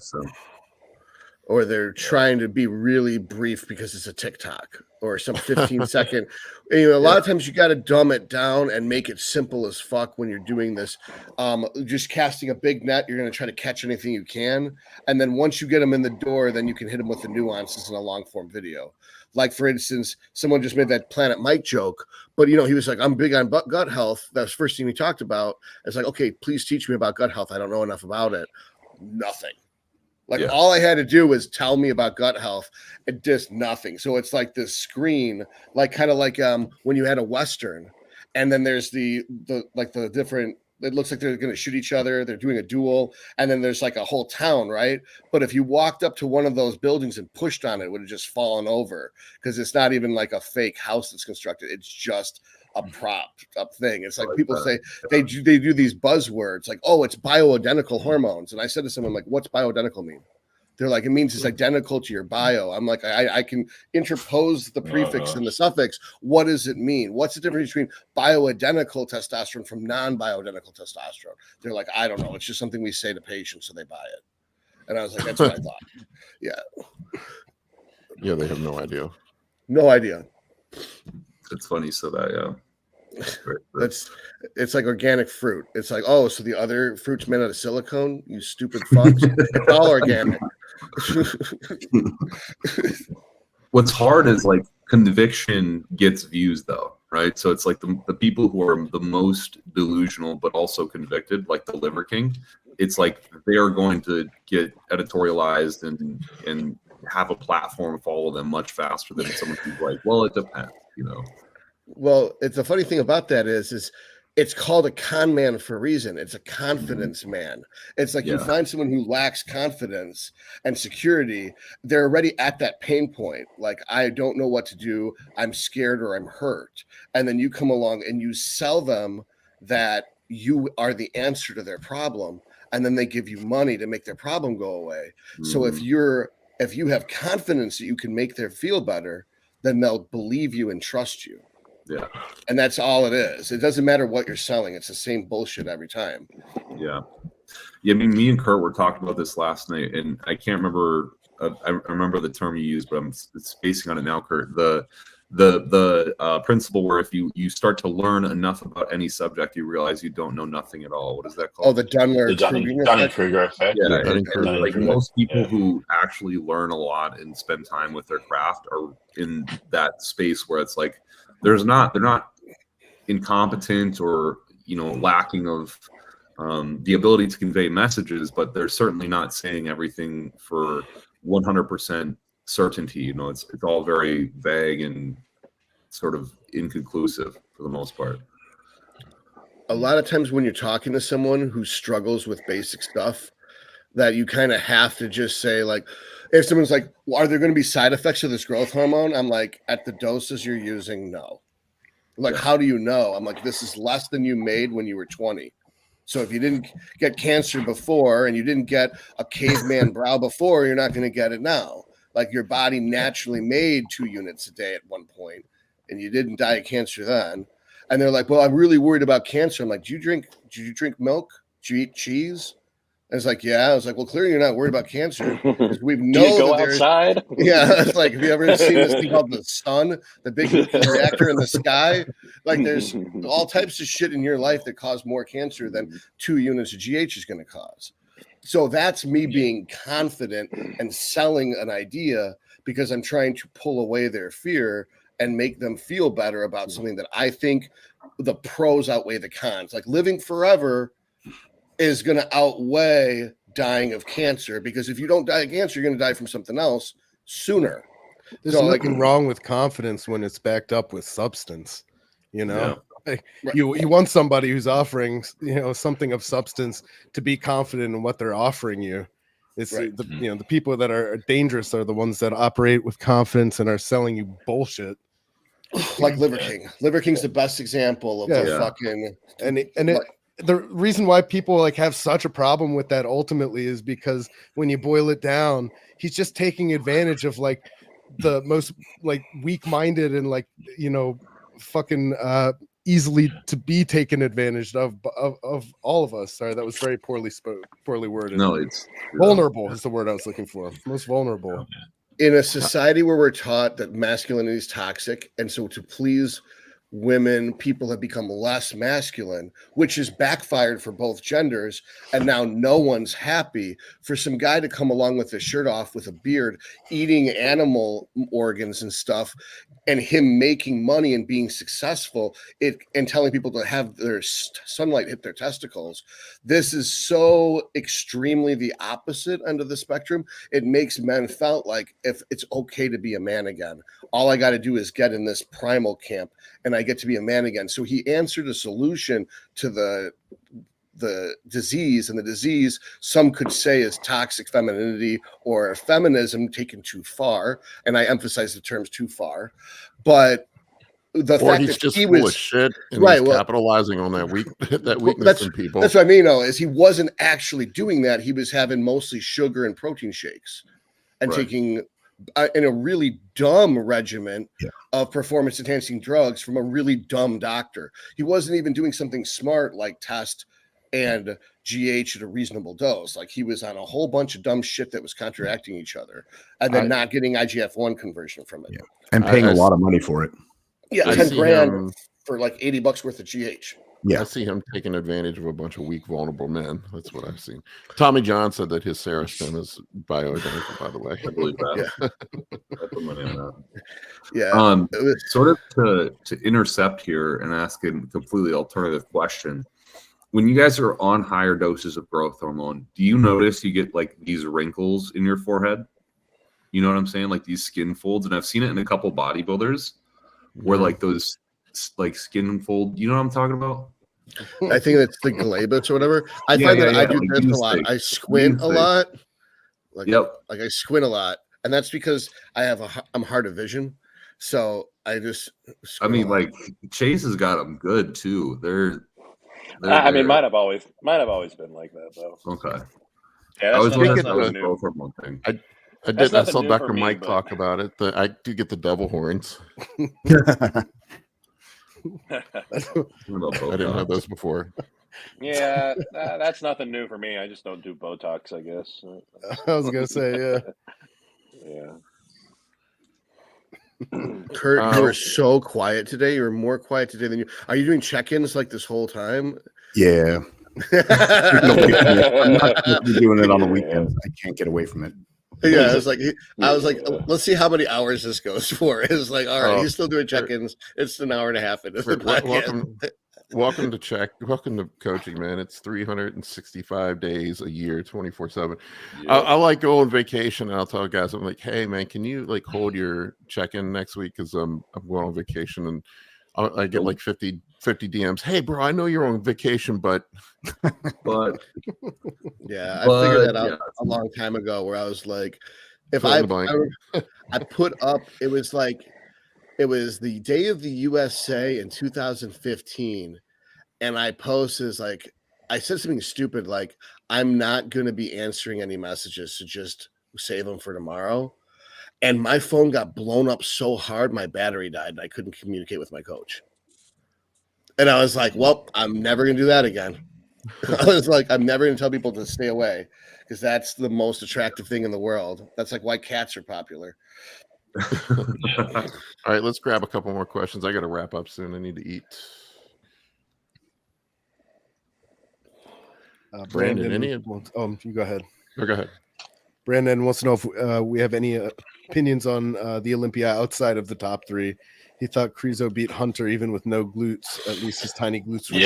Or they're trying to be really brief because it's a TikTok or some 15-second. You know, a lot of times you got to dumb it down and make it simple as fuck when you're doing this. Just casting a big net, you're going to try to catch anything you can. And then once you get them in the door, then you can hit them with the nuances in a long-form video. Like, for instance, someone just made that Planet Mike joke, but, you know, he was like, I'm big on gut health. That's the first thing he talked about. It's like, okay, please teach me about gut health. I don't know enough about it. Nothing. Like, all I had to do was tell me about gut health and just nothing. So it's like this screen, like kind of like when you had a Western, and then there's the different, it looks like they're going to shoot each other. They're doing a duel. And then there's like a whole town, right? But if you walked up to one of those buildings and pushed on it, it would have just fallen over, because it's not even like a fake house that's constructed. It's just a prop up thing. It's like people say they do these buzzwords like, oh, it's bioidentical hormones. And I said to someone, like, what's bioidentical mean? They're like, it means it's identical to your bio. I'm like, I can interpose the prefix and the suffix. What does it mean? What's the difference between bioidentical testosterone from non-bioidentical testosterone? They're like, I don't know. It's just something we say to patients so they buy it. And I was like, that's what I thought. Yeah. Yeah, they have no idea. No idea. It's funny, so that it's like organic fruit. It's like, oh, so the other fruit's made out of silicone, you stupid fucks. It's all organic. What's hard is like conviction gets views though, right? So it's like the people who are the most delusional but also convicted, like the Liver King, it's like they are going to get editorialized and have a platform follow them much faster than someone who's like, well, it depends, you know. Well, it's a funny thing about that is it's called a con man for a reason. It's a confidence man. It's like you find someone who lacks confidence and security, they're already at that pain point. Like, I don't know what to do. I'm scared or I'm hurt. And then you come along and you sell them that you are the answer to their problem. And then they give you money to make their problem go away. So if you have confidence that you can make them feel better, then they'll believe you and trust you. Yeah. And that's all it is. It doesn't matter what you're selling. It's the same bullshit every time. Yeah. Yeah. I mean, me and Kurt were talking about this last night, and I can't remember. I remember the term you used, but I'm spacing on it now, Kurt. The principle where if you start to learn enough about any subject, you realize you don't know nothing at all. What is that called? Oh, the Dunning-Kruger effect. Yeah, like most people who actually learn a lot and spend time with their craft are in that space where it's like they're not incompetent or, you know, lacking of the ability to convey messages, but they're certainly not saying everything for 100% certainty. You know, it's all very vague and sort of inconclusive for the most part. A lot of times when you're talking to someone who struggles with basic stuff, that you kind of have to just say, like, if someone's like, well, are there going to be side effects of this growth hormone? I'm like, at the doses you're using, no. Like, how do you know? I'm like, this is less than you made when you were 20. So if you didn't get cancer before and you didn't get a caveman brow before, you're not going to get it now. Like, your body naturally made 2 units a day at one point, and you didn't die of cancer then. And they're like, well, I'm really worried about cancer. I'm like, did you drink milk? Did you eat cheese? And it's like, yeah. I was like, well, clearly you're not worried about cancer. We know Do you go that outside? Yeah, it's like, have you ever seen this thing called the sun, the big reactor in the sky? Like, there's all types of shit in your life that cause more cancer than 2 units of GH is going to cause. So that's me being confident and selling an idea because I'm trying to pull away their fear and make them feel better about something that I think the pros outweigh the cons. Like, living forever is going to outweigh dying of cancer, because if you don't die of cancer, you're going to die from something else sooner. There's nothing wrong with confidence when it's backed up with substance, you know. Like, you want somebody who's offering, you know, something of substance to be confident in what they're offering you. It's the people that are dangerous are the ones that operate with confidence and are selling you bullshit. Like Liver King. Liver King's the best example of the fucking the reason why people like have such a problem with that ultimately is because when you boil it down, he's just taking advantage of like the most like weak-minded and like, you know, fucking easily to be taken advantage of all of us. Sorry, that was very poorly worded. No, it's vulnerable is the word I was looking for. Most vulnerable. In a society where we're taught that masculinity is toxic, and so to please women, people have become less masculine, which is backfired for both genders. And now no one's happy. For some guy to come along with his shirt off with a beard, eating animal organs and stuff, and him making money and being successful, and telling people to have their sunlight hit their testicles. This is so extremely the opposite end of the spectrum. It makes men felt like if it's okay to be a man again, all I got to do is get in this primal camp and I get to be a man again. So he answered a solution to the disease, and the disease some could say is toxic femininity or feminism taken too far. And I emphasize the terms too far, but the fact he's that just he full was of shit and right, he's capitalizing on that weakness in people. That's what I mean, though, is he wasn't actually doing that. He was having mostly sugar and protein shakes and taking in a really dumb regimen of performance enhancing drugs from a really dumb doctor. He wasn't even doing something smart like test and GH at a reasonable dose. Like, he was on a whole bunch of dumb shit that was counteracting each other, and then not getting IGF-1 conversion from it. And paying a lot of money for it. Yeah, 10 grand for like $80 worth of GH. Yeah, I see him taking advantage of a bunch of weak, vulnerable men. That's what I've seen. Tommy John said that his Serostin is bioidentical, by the way. I believe that. Yeah. I put money on that. Yeah. Sort of to intercept here and ask a completely alternative question. When you guys are on higher doses of growth hormone, do you notice you get like these wrinkles in your forehead? You know what I'm saying? Like these skin folds. And I've seen it in a couple bodybuilders where like those like skin fold. You know what I'm talking about? I think that's the glabus or whatever. I find that I do like this a lot. I squint a lot. Like, like I squint a lot. And that's because I'm hard of vision. So I just I mean, like Chase has got them good too. They're I mean, might have always been like that though. Okay. Yeah, I was wondering if that's that was new. both hormone thing. I saw Dr. Mike talk about it. I do get the devil horns. I didn't have those before. Yeah, that's nothing new for me. I just don't do Botox, I guess. I was gonna say, yeah. Kurt, you were so quiet today. You're more quiet today than you. Are you doing check-ins like this whole time? Yeah. I'm not doing it on the weekends. I can't get away from it. Yeah, I was like, let's see how many hours this goes for. It's like, all right, he's still doing check-ins. It's an hour and a half into the podcast. Welcome to coaching, man. It's 365 days a year, 24/7. I like go on vacation and I'll tell guys, I'm like, hey man, can you like hold your check-in next week? Because I'm going on vacation and I get like 50 DMs. Hey, bro, I know you're on vacation, but I figured that out a long time ago. Where I was like, if I put up, it was the day of the USA in 2015, and I posted like I said something stupid like I'm not going to be answering any messages, so just save them for tomorrow. And my phone got blown up so hard, my battery died, and I couldn't communicate with my coach. And I was like, well, I'm never going to do that again. I was like, I'm never going to tell people to stay away because that's the most attractive thing in the world. That's like why cats are popular. All right, let's grab a couple more questions. I got to wrap up soon. I need to eat. Brandon, any? You go ahead. Oh, go ahead. Brandon wants to know if we have any opinions on the Olympia outside of the top three. He thought Krizo beat Hunter even with no glutes. At least his tiny glutes were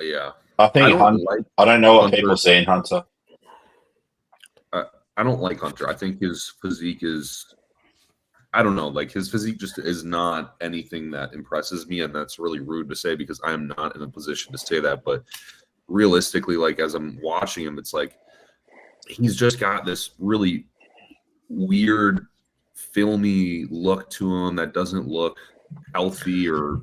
Yeah. I think I don't know what people see in Hunter. I don't like Hunter. I think his physique is, I don't know, like his physique just is not anything that impresses me, and that's really rude to say because I am not in a position to say that. But realistically, like as I'm watching him, it's like he's just got this really weird, filmy look to him that doesn't look healthy or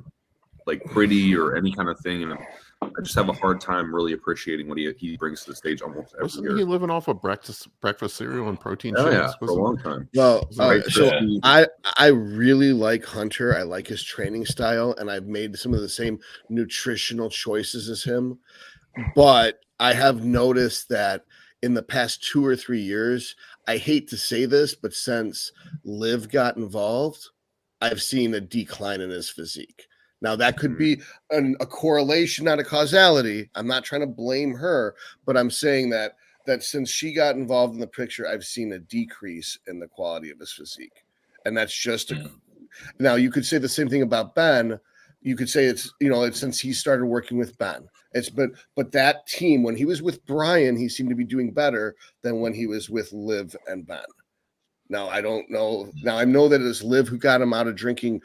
like pretty or any kind of thing. And I just have a hard time really appreciating what he brings to the stage almost every Wasn't year. he living off of breakfast cereal and protein shakes? Yeah, for a long time. Well, I really like Hunter. I like his training style, and I've made some of the same nutritional choices as him. But I have noticed that in the past 2 or 3 years, I hate to say this, but since Liv got involved, I've seen a decline in his physique. Now, that could be a correlation, not a causality. I'm not trying to blame her, but I'm saying that since she got involved in the picture, I've seen a decrease in the quality of his physique. And that's just now you could say the same thing about Ben. You could say it's since he started working with Ben. But that team, when he was with Brian, he seemed to be doing better than when he was with Liv and Ben. Now, I don't know. Now, I know that it was Liv who got him out of drinking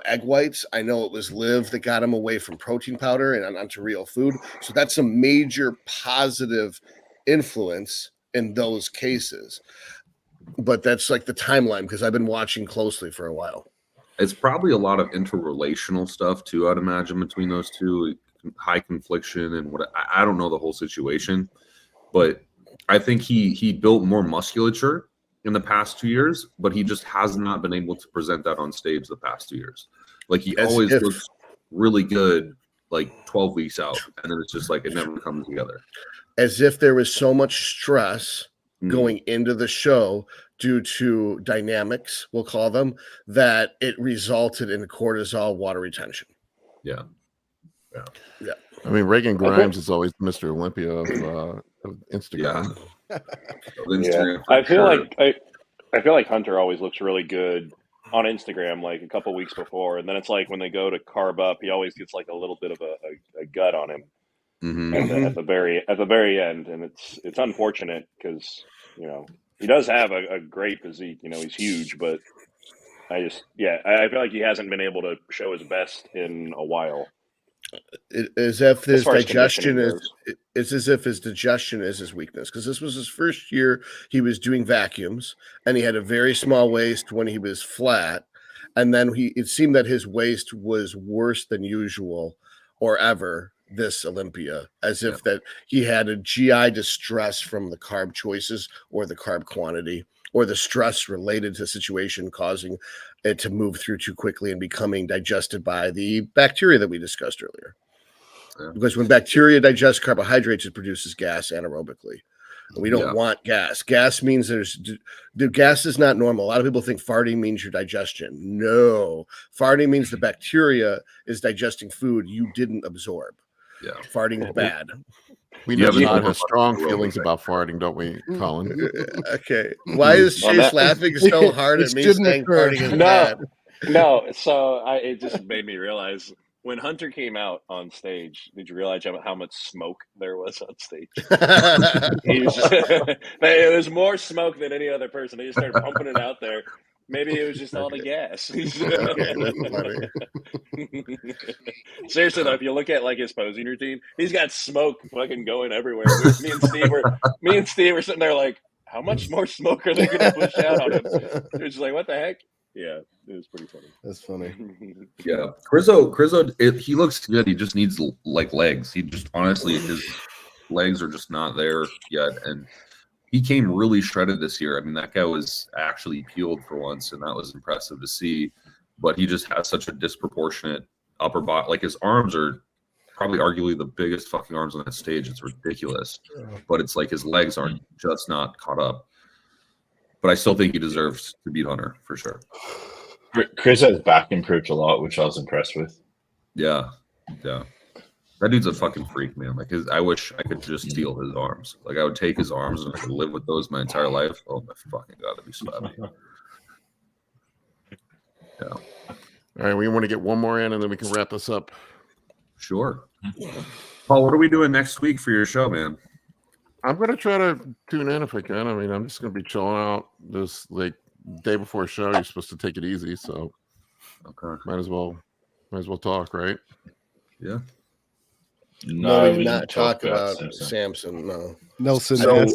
egg whites. I know it was Liv that got him away from protein powder and onto real food. So that's a major positive influence in those cases. But that's like the timeline because I've been watching closely for a while. It's probably a lot of interrelational stuff, too, I'd imagine, between those two. High confliction and what I don't know the whole situation, but I think he built more musculature in the past 2 years, but he just has not been able to present that on stage the past 2 years. Like he always looks really good like 12 weeks out, and then it's just like it never comes together. As if there was so much stress going into the show due to dynamics, we'll call them, that it resulted in cortisol water retention. Yeah. I mean, Reagan Grimes is always Mr. Olympia of Instagram. Yeah. I feel like Hunter always looks really good on Instagram, like a couple weeks before, and then it's like when they go to carb up, he always gets like a little bit of a gut on him at the very end, and it's unfortunate because he does have a great physique. He's huge, but I feel like he hasn't been able to show his best in a while. As if his digestion it's as if his digestion is his weakness, because this was his first year he was doing vacuums and he had a very small waist when he was flat, and then it seemed that his waist was worse than usual or ever this Olympia, as if that he had a GI distress from the carb choices or the carb quantity or the stress related to the situation causing it to move through too quickly and becoming digested by the bacteria that we discussed earlier. Because when bacteria digest carbohydrates, it produces gas anaerobically. We don't want gas. Gas means the gas is not normal. A lot of people think farting means your digestion. No, farting means the bacteria is digesting food you didn't absorb. Yeah, farting is bad. We know Todd has strong feelings about farting, don't we, Colin? Okay. Why is Chase laughing so hard at me saying farting is bad? No, so it just made me realize when Hunter came out on stage, did you realize how much smoke there was on stage? It was more smoke than any other person. They just started pumping it out there. Maybe it was just all the gas. Okay, that's funny. Seriously though, if you look at like his posing routine, he's got smoke fucking going everywhere. Me and Steve were sitting there like, how much more smoke are they going to push out on him? It was just like, what the heck? Yeah, it was pretty funny. That's funny. Yeah, Crizzo, he looks good. He just needs like legs. He just honestly, his legs are just not there yet, and he came really shredded this year. I mean, that guy was actually peeled for once, and that was impressive to see. But he just has such a disproportionate upper body. Like his arms are probably arguably the biggest fucking arms on that stage. It's ridiculous. But it's like his legs aren't just not caught up. But I still think he deserves to beat Hunter for sure. Crizzo's back improved a lot, which I was impressed with. Yeah. That dude's a fucking freak, man. Like I wish I could just steal his arms. Like I would take his arms and I could live with those my entire life. Oh my fucking god, that'd be so happy. Yeah. All right, we want to get one more in, and then we can wrap this up. Sure. Paul, what are we doing next week for your show, man? I'm gonna try to tune in if I can. I mean, I'm just gonna be chilling out this like day before show. You're supposed to take it easy, so okay, might as well talk, right? Yeah. No, we did not talk about Samson. No, Nelson. So,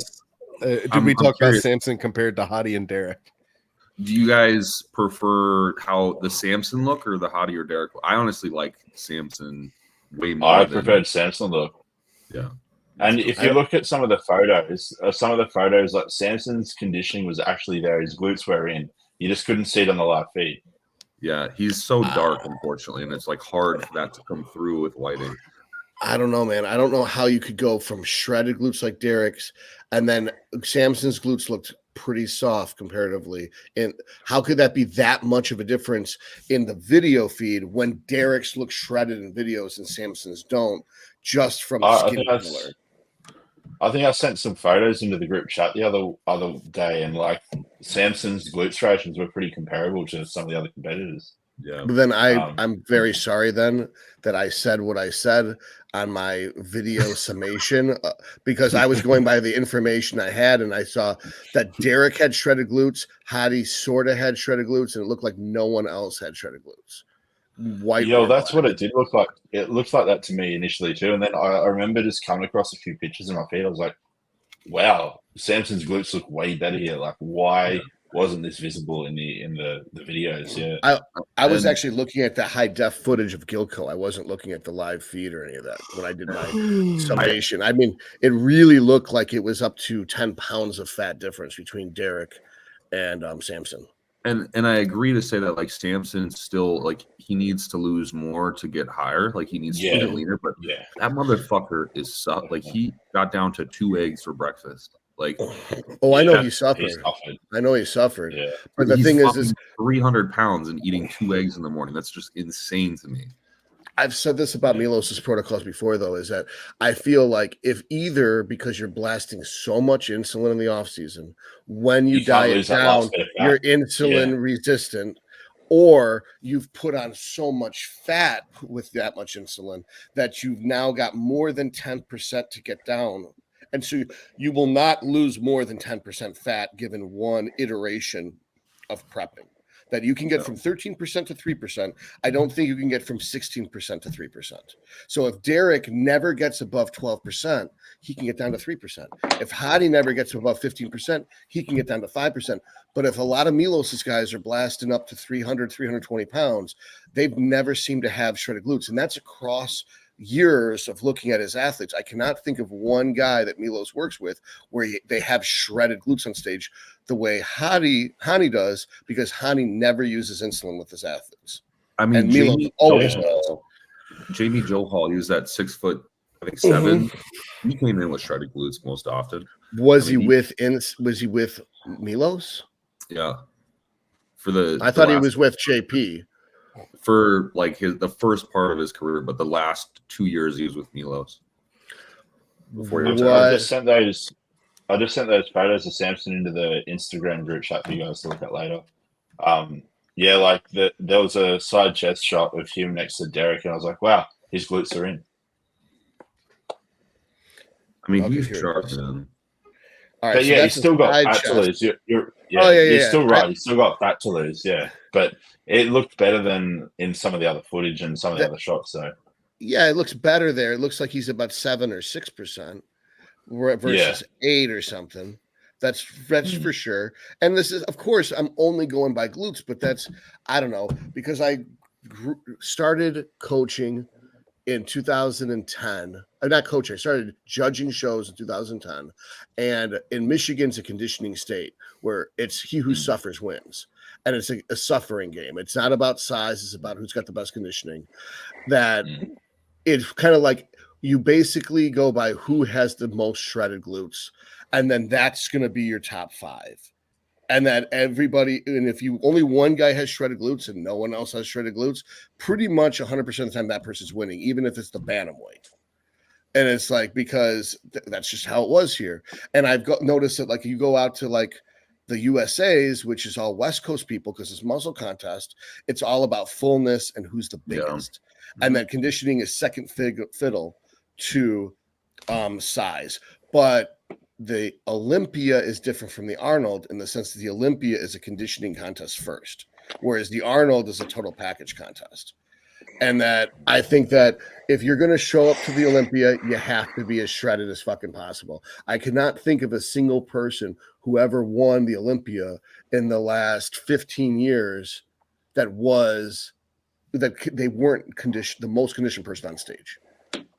did we talk about Samson compared to Hadi and Derek? Do you guys prefer how the Samson look or the Hadi or Derek? I honestly like Samson way more. I preferred Samson look. Yeah. And if you look at some of the photos, like Samson's conditioning was actually there. His glutes were in. You just couldn't see it on the live feed. Yeah, he's so dark, unfortunately, and it's like hard for that to come through with lighting. I don't know, man. I don't know how you could go from shredded glutes like Derek's, and then Samson's glutes looked pretty soft comparatively. And how could that be that much of a difference in the video feed when Derek's look shredded in videos and Samson's don't, just from skin color? I think I sent some photos into the group chat the other day, and like Samson's glute striations were pretty comparable to some of the other competitors. Yeah. But then I'm very sorry then that I said what I said on my video summation because I was going by the information I had, and I saw that Derek had shredded glutes, Hadi sort of had shredded glutes, and it looked like no one else had shredded glutes. That's what it did look like. It looked like that to me initially too, and then I remember just coming across a few pictures in my feed. I was like, "Wow, Samson's glutes look way better here. Like, why wasn't this visible in the videos?" Yeah, I was actually looking at the high def footage of Gilco. I wasn't looking at the live feed or any of that when I did my summation. I mean, it really looked like it was up to 10 pounds of fat difference between Derek and Samson. And I agree to say that like Samson still like he needs to lose more to get higher. Like he needs to get leaner, but that motherfucker is like he got down to 2 eggs for breakfast. Like I know he suffered. I know he suffered. Yeah. But the thing is 300 pounds and eating 2 eggs in the morning. That's just insane to me. I've said this about Milos's protocols before, though, is that I feel like if either because you're blasting so much insulin in the off season, when you diet down, you're insulin resistant, or you've put on so much fat with that much insulin that you've now got more than 10% to get down. And so you will not lose more than 10% fat given one iteration of prepping. That you can get from 13% to 3%. I don't think you can get from 16% to 3%. So if Derek never gets above 12%, he can get down to 3%. If Hadi never gets above 15%, he can get down to 5%. But if a lot of Milos's guys are blasting up to 300, 320 pounds, they've never seemed to have shredded glutes. And that's across years of looking at his athletes. I cannot think of one guy that Milos works with where they have shredded glutes on stage the way Hadi does, because Hadi never uses insulin with his athletes. I mean, and Milos always does. Jamie Johal used that 6'7". He came in with shredded glutes most often. Was he with Milos? Yeah. I thought he was with JP. For like the first part of his career, but the last 2 years he was with Milos. I just sent those photos of Samson into the Instagram group chat for you guys to look at later. There was a side chest shot of him next to Derek, and I was like, wow, his glutes are in. I mean, he's sharp, man. All right, But so yeah, that's he's still got side fat to chest. lose. You're Oh, yeah, you're yeah. still right. He's still got fat to lose. Yeah, but it looked better than in some of the other footage and some of the other shots. So Yeah, it looks better there. It looks like he's about 7 or 6% versus 8 or something. That's for sure. And this is, of course, I'm only going by glutes, but that's, I don't know, because I started coaching in 2010. Not coaching, I started judging shows in 2010. And in Michigan's a conditioning state where it's he who suffers wins. And it's a suffering game. It's not about size, it's about who's got the best conditioning. That it's kind of like you basically go by who has the most shredded glutes, and then that's going to be your top 5. And that everybody, and if you only one guy has shredded glutes and no one else has shredded glutes, pretty much 100% of the time that person's winning, even if it's the bantamweight. And it's like, because that's just how it was here. And I've noticed that, like, you go out to like the USA's, which is all West Coast people, because it's muscle contest, it's all about fullness and who's the biggest. And that conditioning is second fiddle to size. But the Olympia is different from the Arnold in the sense that the Olympia is a conditioning contest first, whereas the Arnold is a total package contest. And that I think that if you're going to show up to the Olympia, you have to be as shredded as fucking possible. I cannot think of a single person who ever won the Olympia in the last 15 years that they weren't the most conditioned person on stage.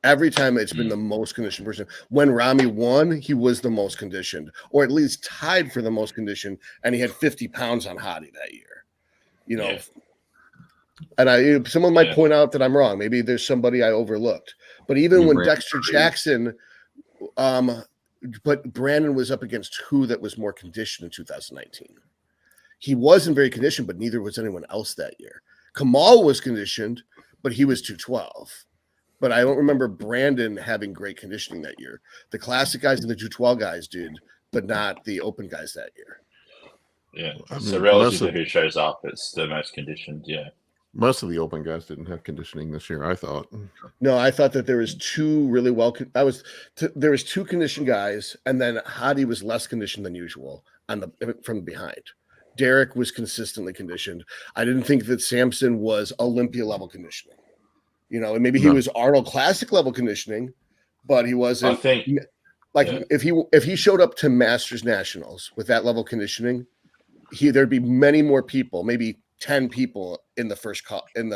Every time it's been the most conditioned person. When Rami won, he was the most conditioned, or at least tied for the most conditioned, and he had 50 pounds on Hadi that year. You know, and someone might point out that I'm wrong. Maybe there's somebody I overlooked. But even when Dexter Jackson, but Brandon was up against who that was more conditioned in 2019. He wasn't very conditioned, but neither was anyone else that year. Kamal was conditioned, but he was 212. But I don't remember Brandon having great conditioning that year. The classic guys and the 212 guys did, but not the open guys that year. Yeah. I mean, So relative to who shows up, it's the most conditioned. Yeah. Most of the open guys didn't have conditioning this year, I thought. No, I thought that there was two really there was 2 conditioned guys, and then Hadi was less conditioned than usual from behind. Derek was consistently conditioned. I didn't think that Samson was Olympia level conditioning. You know, and maybe he was Arnold Classic level conditioning, but he wasn't. I think, if he showed up to Masters Nationals with that level of conditioning, there'd be many more people, maybe 10 people in the first in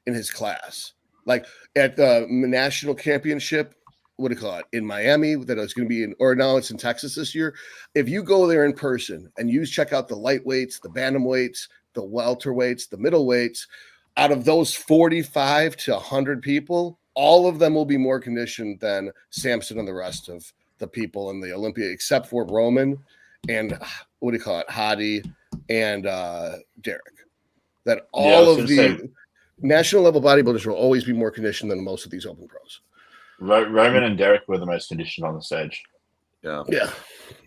his class. Like at the national championship, what do you call it, in Miami, that it's going to be or now it's in Texas this year. If you go there in person and you check out the lightweights, the bantamweights, the welterweights, the middleweights, out of those 45 to 100 people, all of them will be more conditioned than Samson and the rest of the people in the Olympia, except for Roman and what do you call it, Hadi and Derek. That all of the national level bodybuilders will always be more conditioned than most of these open pros. Roman and Derek were the most conditioned on the stage. Yeah.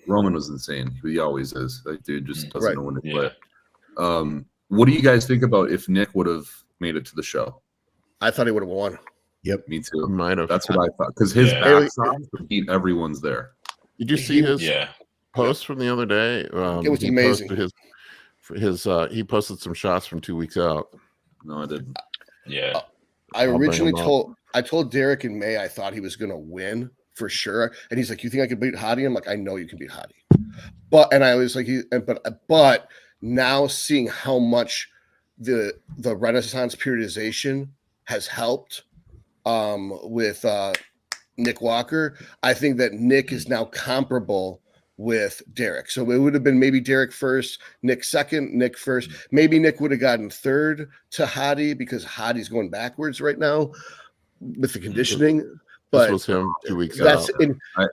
Roman was insane. He always is. That dude just doesn't know when to quit. What do you guys think about if Nick would have made it to the show? I thought he would have won. Yep. Me too. Might have. That's what I thought. Because his backside would beat everyone's there. Did you see his post from the other day? It was amazing. He posted some shots from 2 weeks out. No, I didn't. Yeah. I originally told Derek in May I thought he was going to win for sure. And he's like, "You think I could beat Hadi?" I'm like, "I know you can beat Hadi." But I was like, but now seeing how much the Renaissance periodization has helped with Nick Walker, I think that Nick is now comparable with Derek. So it would have been maybe Derek first, Nick second, Nick first. Maybe Nick would have gotten third to Hadi because Hadi's going backwards right now with the conditioning. But this was him 2 weeks out.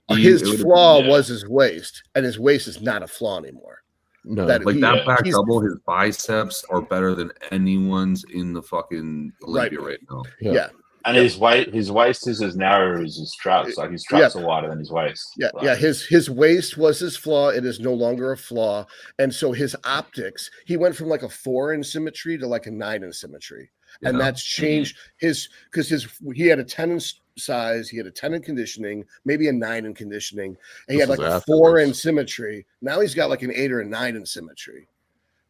His flaw was his waist, and his waist is not a flaw anymore. No, that back double, his biceps are better than anyone's in the fucking Olympia right now. Yeah. And his waist is as narrow as his traps. Like his traps are wider than his waist. His waist was his flaw. It is no longer a flaw. And so his optics, he went from like a 4 in symmetry to like a 9 in symmetry. And that's changed he had a 10 in size. He had a 10 in conditioning, maybe a 9 in conditioning. And he This had like is a 4 in afterwards. symmetry. Now he's got like an 8 or a 9 in symmetry.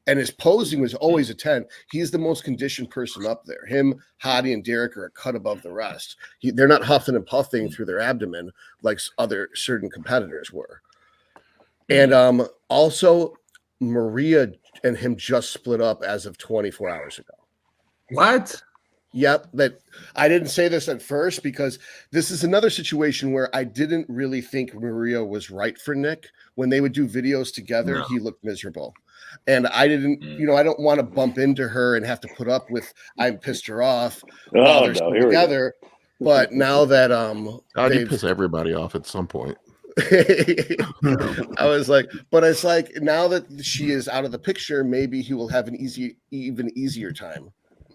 And his posing was always a 10. He's the most conditioned person up there. Him, Hadi, and Derek are a cut above the rest. They're not huffing and puffing through their abdomen like other certain competitors were. And also, Maria and him just split up as of 24 hours ago. What? Yep. That I didn't say this at first because this is another situation where I didn't really think Maria was right for Nick. When they would do videos together, he looked miserable. And I didn't, I don't want to bump into her and have to put up with I'm pissed her off while they're still together. But now that you piss everybody off at some point. I was like, but it's like now that she is out of the picture, maybe he will have an even easier time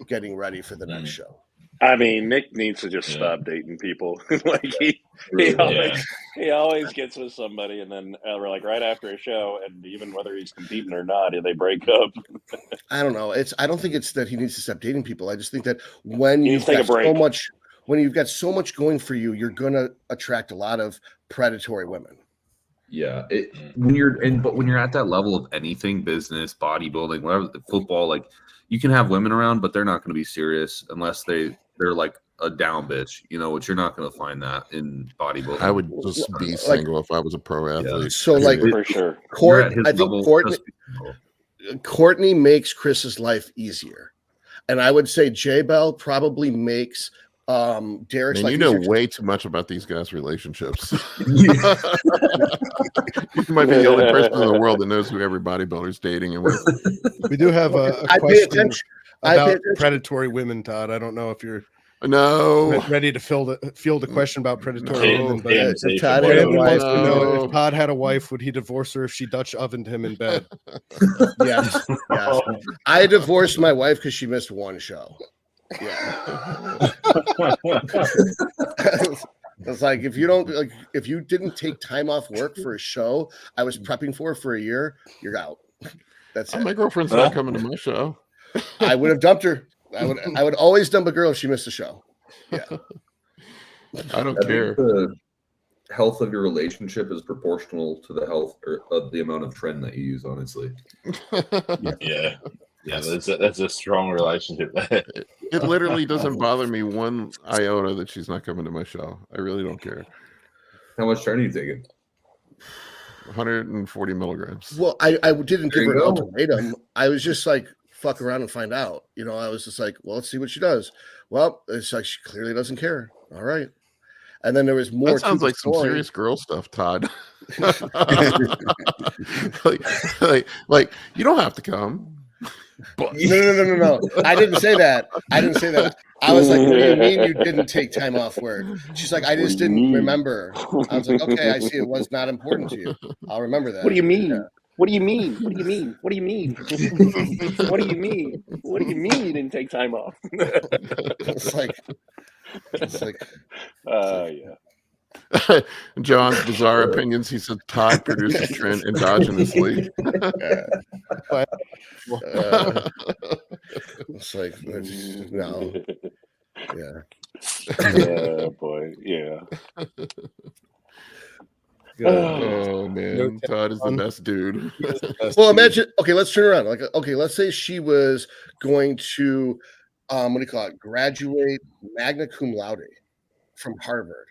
getting ready for the next show. I mean, Nick needs to just stop dating people. Like he always gets with somebody, and then like right after a show, and even whether he's competing or not, they break up. I don't know. I don't think it's that he needs to stop dating people. I just think that when you've got when you've got so much going for you, you're gonna attract a lot of predatory women. Yeah, when you're at that level of anything, business, bodybuilding, whatever, football, like you can have women around, but they're not going to be serious unless they're like a down bitch, which you're not going to find that in bodybuilding. I would just be single if I was a pro athlete. Yeah. So like for sure, I think Courtney makes Chris's life easier, and I would say J-Bell probably makes Derek's life easier. Way too much about these guys' relationships. You might be the only person in the world that knows who every bodybuilder's dating and with. We do have a question about predatory women, Todd. I don't know if you're ready to field a question about predatory women. But if Todd had a wife, if Todd had a wife, would he divorce her if she Dutch ovened him in bed? Yes. I divorced my wife because she missed one show. Yeah. It's like if you didn't take time off work for a show I was prepping for a year, you're out. That's it. My girlfriend's not coming to my show. I would have dumped her. I would always dump a girl if she missed a show. Yeah. I don't care. The health of your relationship is proportional to the health or the amount of trend that you use, honestly. Yeah. Yeah, that's a strong relationship there. It literally doesn't bother me one iota that she's not coming to my show. I really don't care. How much trend are you taking? 140 milligrams. Well, I didn't give her an ultimatum. I was just like, fuck around and find out. I was just like, well, let's see what she does. Well, it's like she clearly doesn't care. All right. And then there was more. That sounds like some serious girl stuff, Todd. like you don't have to come. But. No. I didn't say that. I was like, what do you mean you didn't take time off work? She's like, I just didn't remember. I was like, okay, I see it was not important to you. I'll remember that. What do you mean? Yeah. What do you mean? What do you mean? What do you mean? What do you mean? What do you mean you didn't take time off? It's like yeah. John's bizarre opinions. He said Todd produces trend endogenously. It's like no. Yeah. Yeah, boy. Yeah. Oh man, Todd is the best dude. Well, imagine. Okay, let's turn around. Like, okay, let's say she was going to, graduate magna cum laude from Harvard,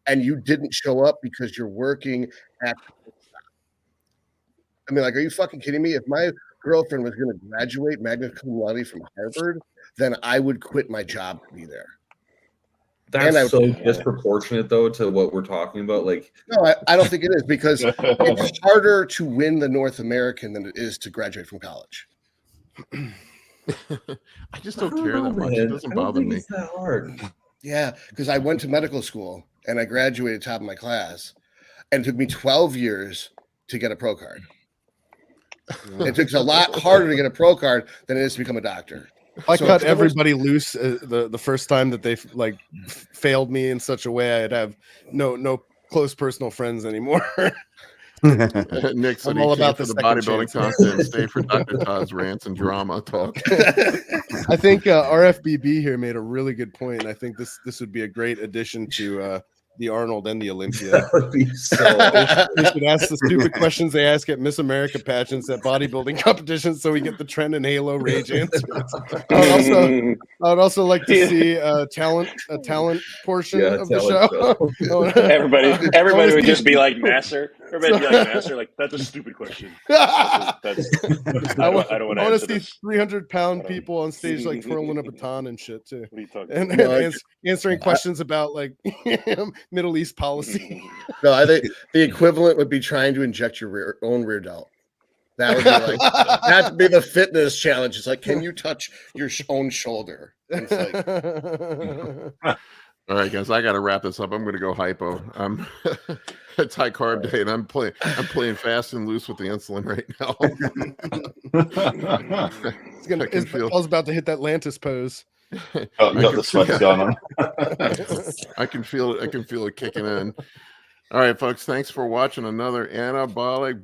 and you didn't show up because you're working at. I mean, like, are you fucking kidding me? If my girlfriend was going to graduate magna cum laude from Harvard, then I would quit my job to be there. That's so disproportionate, though, to what we're talking about. Like, no, I don't think it is, because it's harder to win the North American than it is to graduate from college. I just don't care that much. It doesn't bother me. It's that hard. Yeah, because I went to medical school and I graduated top of my class, and it took me 12 years to get a pro card. It took a lot harder to get a pro card than it is to become a doctor. I cut everybody loose the first time that they failed me in such a way I'd have no close personal friends anymore. Nick said I'm he all came about for the the second bodybuilding chances. content, stay for Dr. Todd's rants and drama talk. I think RFBB here made a really good point, and I think this would be a great addition to the Arnold and the Olympia. That would be so They should ask the stupid questions they ask at Miss America pageants at bodybuilding competitions, so we get the trend and Halo rage answers. I would also like to see a talent portion of the show. Everybody would just be like Nasser. Everybody would be like Nasser. Like, that's a stupid question. I don't want to see answer this. 300-pound people on stage like twirling a baton and shit too, What are you talking and about? answering questions about like Middle East policy. No, I think the equivalent would be trying to inject your own rear delt. That would be like that'd be the fitness challenge. It's like, can you touch your own shoulder? And it's like, All right, guys, I got to wrap this up. I'm going to go hypo. It's high carb day, and I'm playing fast and loose with the insulin right now. Paul's about to hit that Lantis pose. Got the sweats going on. I can feel it. I can feel it kicking in. All right, folks. Thanks for watching another Anabolic